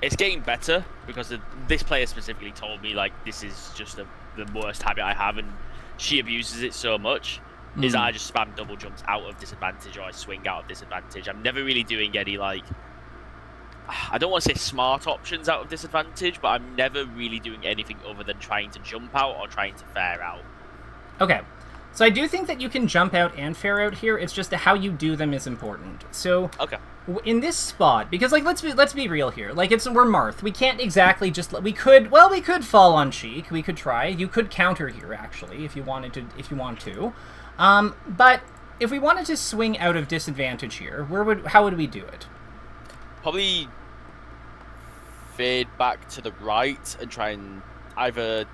it's getting better, because this player specifically told me, like, this is just the worst habit I have, and she abuses it so much. Is that I just spam double jumps out of disadvantage, or I swing out of disadvantage. I'm never really doing any, like, I don't want to say smart options out of disadvantage, but I'm never really doing anything other than trying to jump out or trying to fair out. Okay. So I do think that you can jump out and fair out here. It's just how you do them is important. So in this spot, because like let's be real here. Like we're Marth. We can't exactly just we could fall on Sheik. We could try. You could counter here actually if you want to. But if we wanted to swing out of disadvantage here, how would we do it? Probably fade back to the right and try and either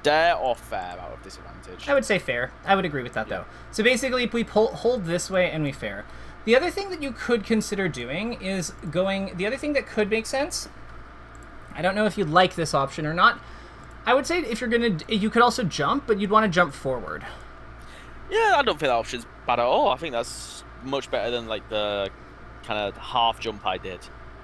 dare or fair out of disadvantage. I would say fair. I would agree with that though. So basically, if we hold this way and we fair. The other thing that you could consider doing is going. The other thing that could make sense. I don't know if you'd like this option or not. I would say if you could also jump, but you'd want to jump forward. Yeah, I don't think that option's bad at all. I think that's much better than like the kind of half jump I did.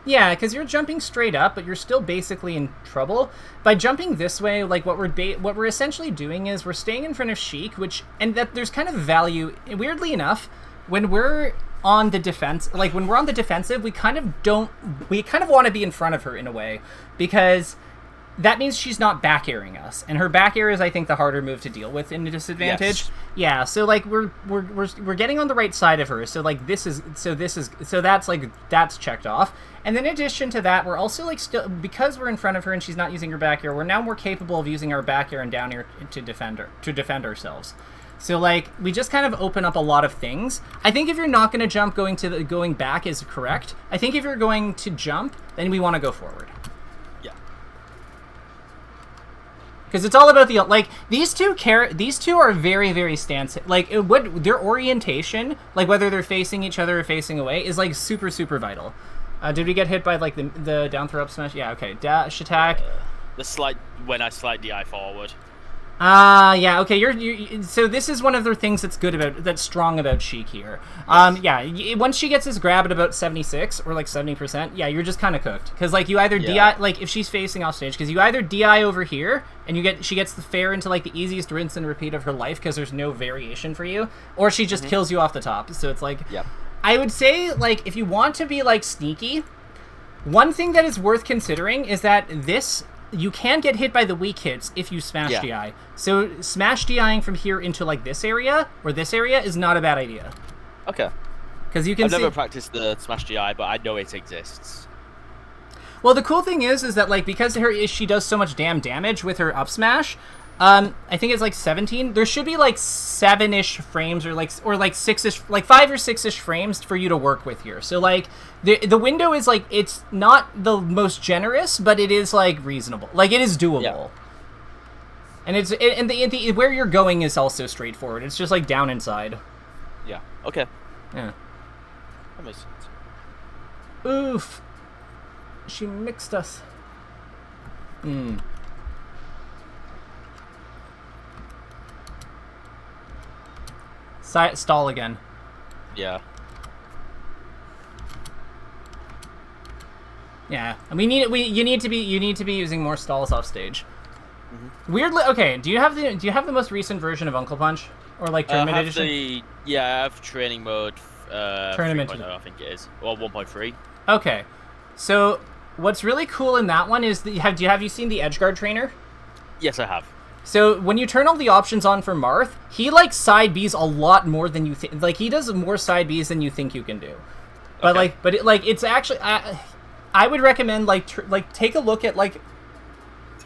Yeah, because you're jumping straight up, but you're still basically in trouble. By jumping this way, like what we're essentially doing is we're staying in front of Sheik, and that there's kind of value. Weirdly enough, when we're on the defense, like when we're on the defensive, we kind of want to be in front of her in a way, because that means she's not back airing us, and her back air is, I think, the harder move to deal with in a disadvantage. Yes. Yeah, so like we're getting on the right side of her, so like that's checked off. And then in addition to that, we're also like still, because we're in front of her and she's not using her back air, we're now more capable of using our back air and down air to defend ourselves. So like we just kind of open up a lot of things. I think if you're not going to jump, going back is correct. I think if you're going to jump, then we want to go forward. Because it's all about the, like, these two are very, very stance, like, their orientation, like, whether they're facing each other or facing away, is, like, super, super vital. Did we get hit by, like, the down throw up smash? Yeah, okay. Dash attack. When I slide DI forward. Yeah, okay, so this is one of the things that's strong about Sheik here. Yes. Yeah, once she gets this grab at about 76 or like 70%, yeah, you're just kind of cooked. Because like you either DI, like if she's facing off stage, because you either DI over here and she gets the fair into like the easiest rinse and repeat of her life because there's no variation for you, or she just kills you off the top. So it's like, I would say like if you want to be like sneaky, one thing that is worth considering is that you can get hit by the weak hits if you smash DI. So smash DIing from here into like this area or this area is not a bad idea. Okay. Because you can I've never practiced the smash DI, but I know it exists. Well, the cool thing is that like because she does so much damn damage with her up smash, I think it's like 17. There should be like 7-ish frames or like 6-ish, like 5 or 6-ish frames for you to work with here. So like the window is like, it's not the most generous, but it is like reasonable. Like it is doable. Yeah. And where you're going is also straightforward. It's just like down inside. Yeah. Okay. Yeah. That makes sense. Oof. She mixed us. Stall again. Yeah. Yeah, and you need to be using more stalls off stage. Weirdly, okay. Do you have the most recent version of Uncle Punch or like tournament edition? I have training mode. Tournament, I think it is, or 1.3. Okay, so what's really cool in that one is that have you seen the Edgeguard trainer? Yes, I have. So when you turn all the options on for Marth, he like side Bs a lot more than you think. Like he does more side Bs than you think you can do. But it's actually I would recommend take a look at like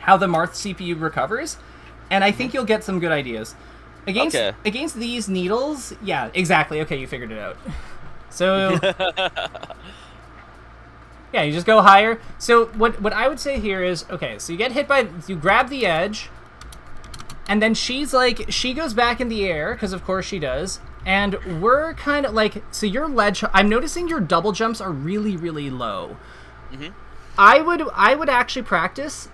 how the Marth CPU recovers, and I think you'll get some good ideas. Against these needles, yeah, exactly. Okay, you figured it out. So yeah, you just go higher. So what I would say here is, okay, so you grab the edge, and then she goes back in the air, because of course she does, and we're kind of like, so your ledge, I'm noticing your double jumps are really, really low. I would actually practice,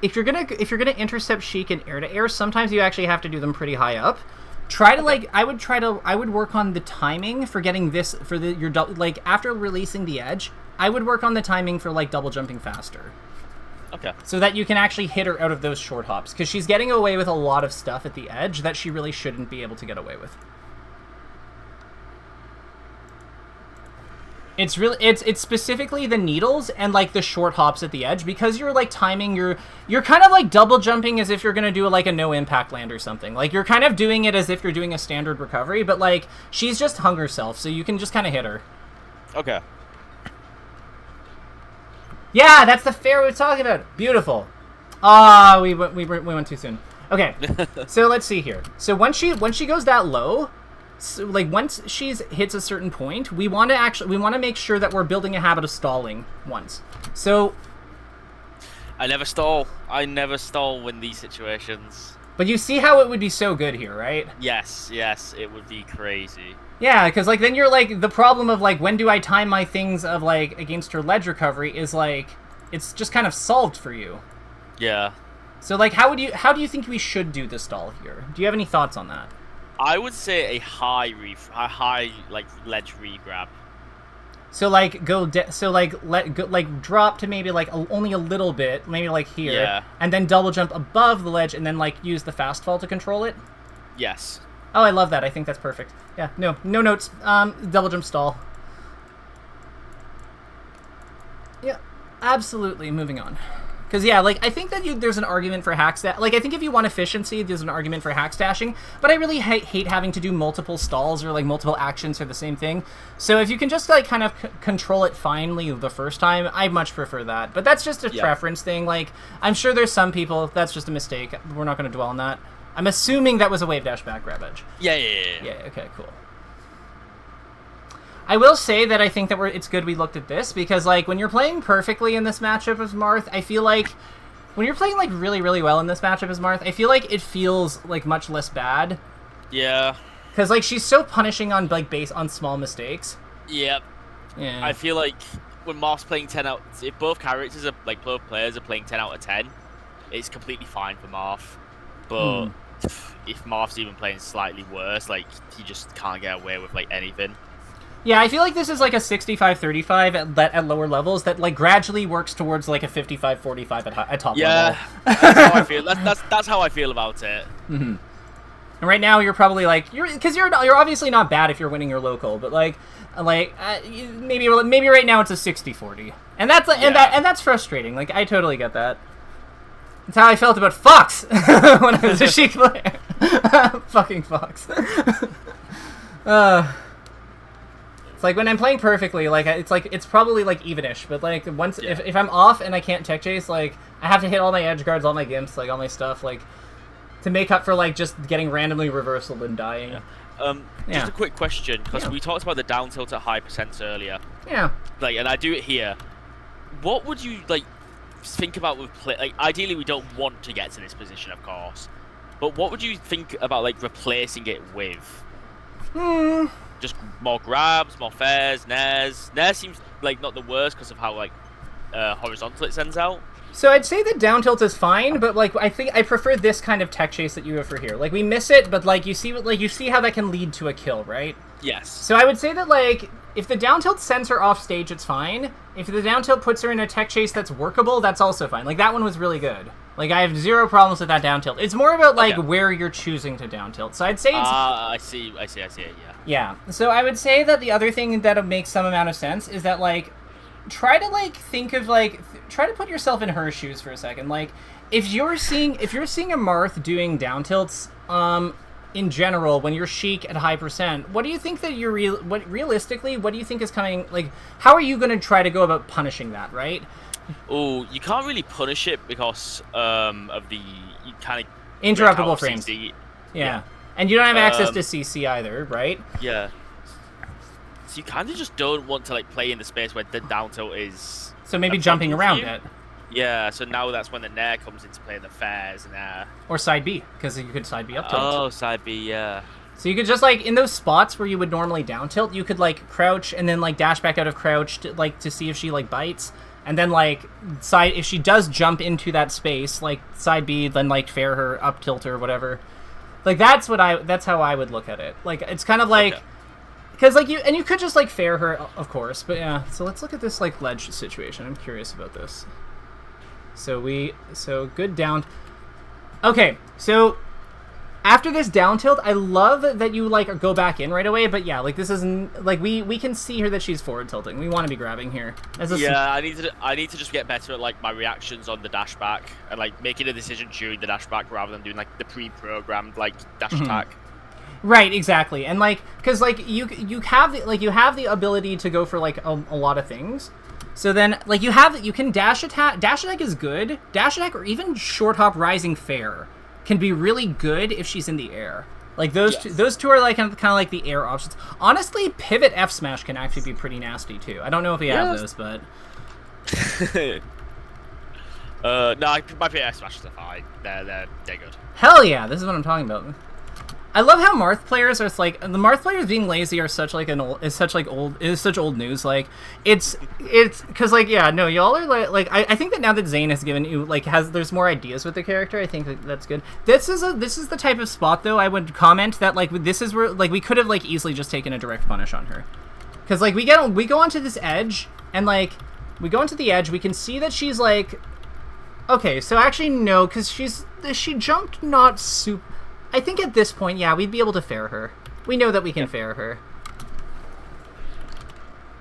if you're gonna intercept Sheik in air to air, sometimes you actually have to do them pretty high up. I would work on the timing for getting this, after releasing the edge, I would work on the timing for like double jumping faster. Okay. So that you can actually hit her out of those short hops, because she's getting away with a lot of stuff at the edge that she really shouldn't be able to get away with. It's specifically the needles and like the short hops at the edge, because you're like timing you're kind of like double jumping as if you're gonna do like a no impact land or something. Like you're kind of doing it as if you're doing a standard recovery, but like she's just hung herself, so you can just kind of hit her. Okay. Yeah, that's the fair we were talking about. Beautiful. Ah, we went too soon. Okay, so let's see here. So once she goes that low, so like once she's hits a certain point, we want to make sure that we're building a habit of stalling once. So I never stall in these situations. But you see how it would be so good here, right? Yes, it would be crazy. Yeah, because like then you're like, the problem of like when do I time my things of like against her ledge recovery is like, it's just kind of solved for you. Yeah. So like how do you think we should do the stall here? Do you have any thoughts on that? I would say a high like ledge re-grab. So like drop to maybe like only a little bit, maybe like here, and then double jump above the ledge, and then like use the fast fall to control it. Yes. Oh, I love that. I think that's perfect. Yeah. No notes. Double jump stall. Yeah. Absolutely. Moving on. Because, yeah, like, I think that there's an argument for hack stash. Like, I think if you want efficiency, there's an argument for hack stashing. But I really hate having to do multiple stalls or, like, multiple actions for the same thing. So if you can just, like, kind of control it finely the first time, I much prefer that. But that's just a preference thing. Like, I'm sure there's some people, that's just a mistake. We're not going to dwell on that. I'm assuming that was a wave dash back grab edge. Yeah. Yeah, okay, cool. I will say that I think that it's good we looked at this, because like when you're playing perfectly in this matchup as Marth, I feel like when you're playing like really, really well in this matchup as Marth, I feel like it feels like much less bad. Yeah. Because like she's so punishing on like on small mistakes. Yep. Yeah. I feel like when Marth's playing 10 out, if both characters are like both players are playing 10 out of 10, it's completely fine for Marth. but if Marth's even playing slightly worse, like he just can't get away with like anything. Yeah, I feel like this is like a 65-35 at lower levels that like gradually works towards like a 55-45 at top level. Yeah, that's how I feel. That's how I feel about it. And right now you're probably like you're obviously not bad if you're winning your local, but maybe right now it's a 60-40, and that's and that's frustrating. Like I totally get that. That's how I felt about Fox when I was a Sheik player. Fucking Fox. It's like when I'm playing perfectly, like it's probably like evenish, but like once if I'm off and I can't tech chase, like I have to hit all my edge guards, all my gimps, like all my stuff, like to make up for like just getting randomly reversaled and dying. Just a quick question, because we talked about the down tilt at high percents earlier. Yeah. Like, and I do it here. What would you like think about with play? Like, ideally, we don't want to get to this position, of course. But what would you think about like replacing it with? Just more grabs, more fairs, nares. Nares seems like not the worst because of how like horizontal it sends out. So I'd say the down tilt is fine, but like I think I prefer this kind of tech chase that you have for here. Like we miss it, but like you see how that can lead to a kill, right? Yes. So I would say that like if the down tilt sends her off stage, it's fine. If the down tilt puts her in a tech chase that's workable, that's also fine. Like that one was really good. Like I have zero problems with that down tilt. It's more about like where you're choosing to down tilt. So I'd say it's I see it, yeah. Yeah. So I would say that the other thing that'll make some amount of sense is that like try to like think of like try to put yourself in her shoes for a second. Like if you're seeing a Marth doing down tilts in general when you're Sheik at high percent, what do you think that realistically what do you think is coming, like how are you going to try to go about punishing that, right? Oh, you can't really punish it because of the kind of interruptible frames. Yeah. And you don't have access to CC either, right? Yeah. So you kind of just don't want to like play in the space where the down tilt is. So maybe jumping around it. Yeah. So now that's when the nair comes into play, the fairs and or side B, because you could side B up tilt. Oh, side B, yeah. So you could just like in those spots where you would normally down tilt, you could like crouch and then like dash back out of crouch to see if she like bites, and then like side if she does jump into that space, like side B, then like fair her up tilt her, whatever. Like that's how I would look at it. Like it's kind of like because like you could just like fair her, of course, but yeah. So let's look at this like ledge situation. I'm curious about this. So good down. Okay, so after this down tilt, I love that you like go back in right away. But yeah, like this isn't like we can see her that she's forward tilting. We want to be grabbing here. I need to just get better at like my reactions on the dash back and like making a decision during the dash back rather than doing like the pre-programmed like dash attack. Right, exactly, and like because like you have the ability to go for like a lot of things. So then like you can dash attack. Dash attack is good. Dash attack or even short hop rising fair can be really good if she's in the air. Like those two are like kind of like the air options. Honestly, pivot F smash can actually be pretty nasty too. I don't know if we have those, but no, my pivot F smashes are fine. They're good. Hell yeah, this is what I'm talking about. I love how Marth players are like the Marth players being lazy are such old news. Like it's because like y'all are like I think that now that Zane has given you like there's more ideas with the character. I think that's good. This is the type of spot though I would comment that like this is where like we could have like easily just taken a direct punish on her, because like we go onto this edge and like we go into the edge, we can see that she's like okay, so actually no, because she jumped not super. I think at this point, yeah, we'd be able to fair her. We know that we can fair her.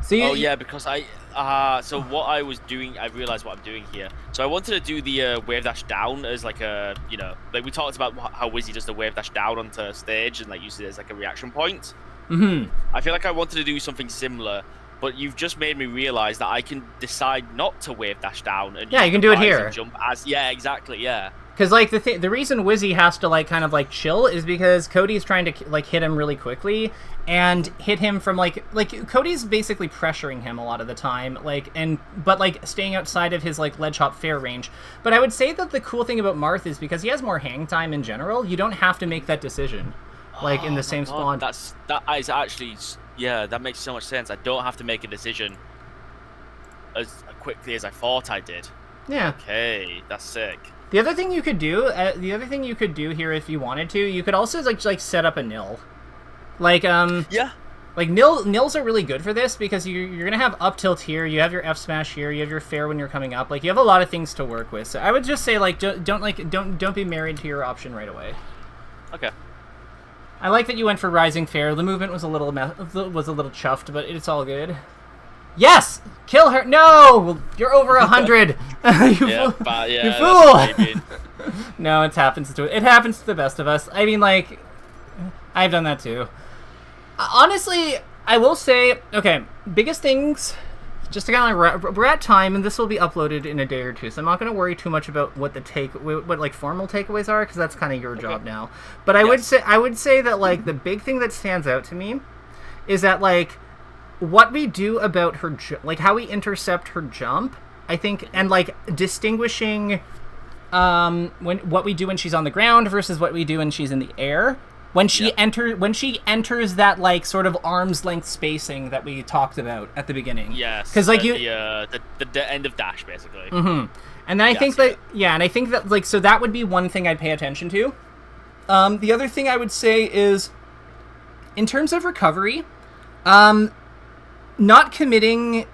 So because so what I was doing, I realized what I'm doing here. So I wanted to do the wave dash down as like a, like we talked about how Wizzy does the wave dash down onto stage and like uses it as like a reaction point. I feel like I wanted to do something similar, but you've just made me realize that I can decide not to wave dash down and you can do it here. Jump as exactly. Because like the reason Wizzy has to like kind of like chill is because Cody's trying to like hit him really quickly and hit him from like Cody's basically pressuring him a lot of the time, but staying outside of his like ledge hop fair range. But I would say that the cool thing about Marth is because he has more hang time in general, you don't have to make that decision like in the same spawn. That is actually that makes so much sense. I don't have to make a decision as quickly as I thought I did. Yeah. Okay, that's sick. The other thing you could do, here if you wanted to, you could also like set up a nil. Like Yeah. Like nils are really good for this because you're gonna have up tilt here, you have your F smash here, you have your fair when you're coming up. Like you have a lot of things to work with. So I would just say like don't be married to your option right away. Okay. I like that you went for rising fair. The movement was a little chuffed, but it's all good. Yes, kill her. No, you're over 100. You fool. No, it happens to the best of us. I mean, like, I've done that too. Honestly, I will say, okay, biggest things, just to kind of we're at time, and this will be uploaded in a day or two, so I'm not going to worry too much about what like formal takeaways are, because that's kind of your job now. But I would say that like the big thing that stands out to me is that like what we do about her, like how we intercept her jump, I think, and like distinguishing what we do when she's on the ground versus what we do when she's in the air. When she enters that like sort of arm's length spacing that we talked about at the beginning. Yes. Because like the end of dash basically. Mm-hmm. And then I think that like so that would be one thing I'd pay attention to. The other thing I would say is, in terms of recovery, not committing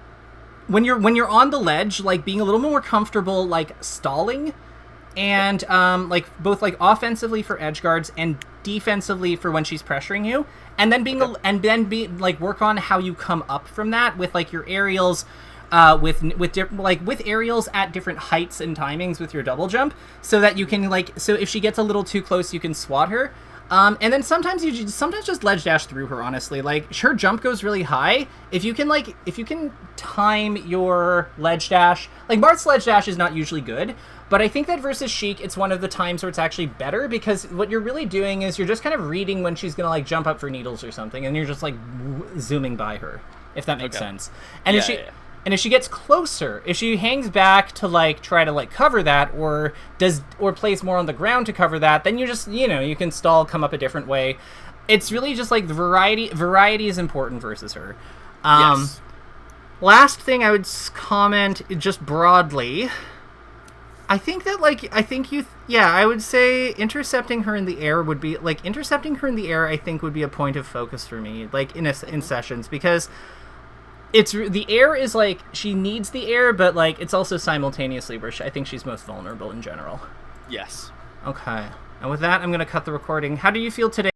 when you're on the ledge, like being a little more comfortable, like stalling, and like both like offensively for edge guards and defensively for when she's pressuring you, and then work on how you come up from that with like your aerials, with aerials at different heights and timings with your double jump, so that you can so if she gets a little too close, you can swat her. And then sometimes just ledge dash through her, honestly. Like, her jump goes really high. If you can time your ledge dash, like, Marth's ledge dash is not usually good, but I think that versus Sheik, it's one of the times where it's actually better, because what you're really doing is you're just kind of reading when she's gonna, like, jump up for needles or something, and you're just, like, zooming by her, if that makes sense. And if she gets closer, if she hangs back to like try to like cover that, or plays more on the ground to cover that, then you just you can stall, come up a different way. It's really just like the variety is important versus her. Yes. Last thing I would comment just broadly, I think that I would say intercepting her in the air would be I think would be a point of focus for me, like in sessions, because it's the air is like, she needs the air, but like it's also simultaneously where I think she's most vulnerable in general. Yes. Okay. And with that, I'm going to cut the recording. How do you feel today?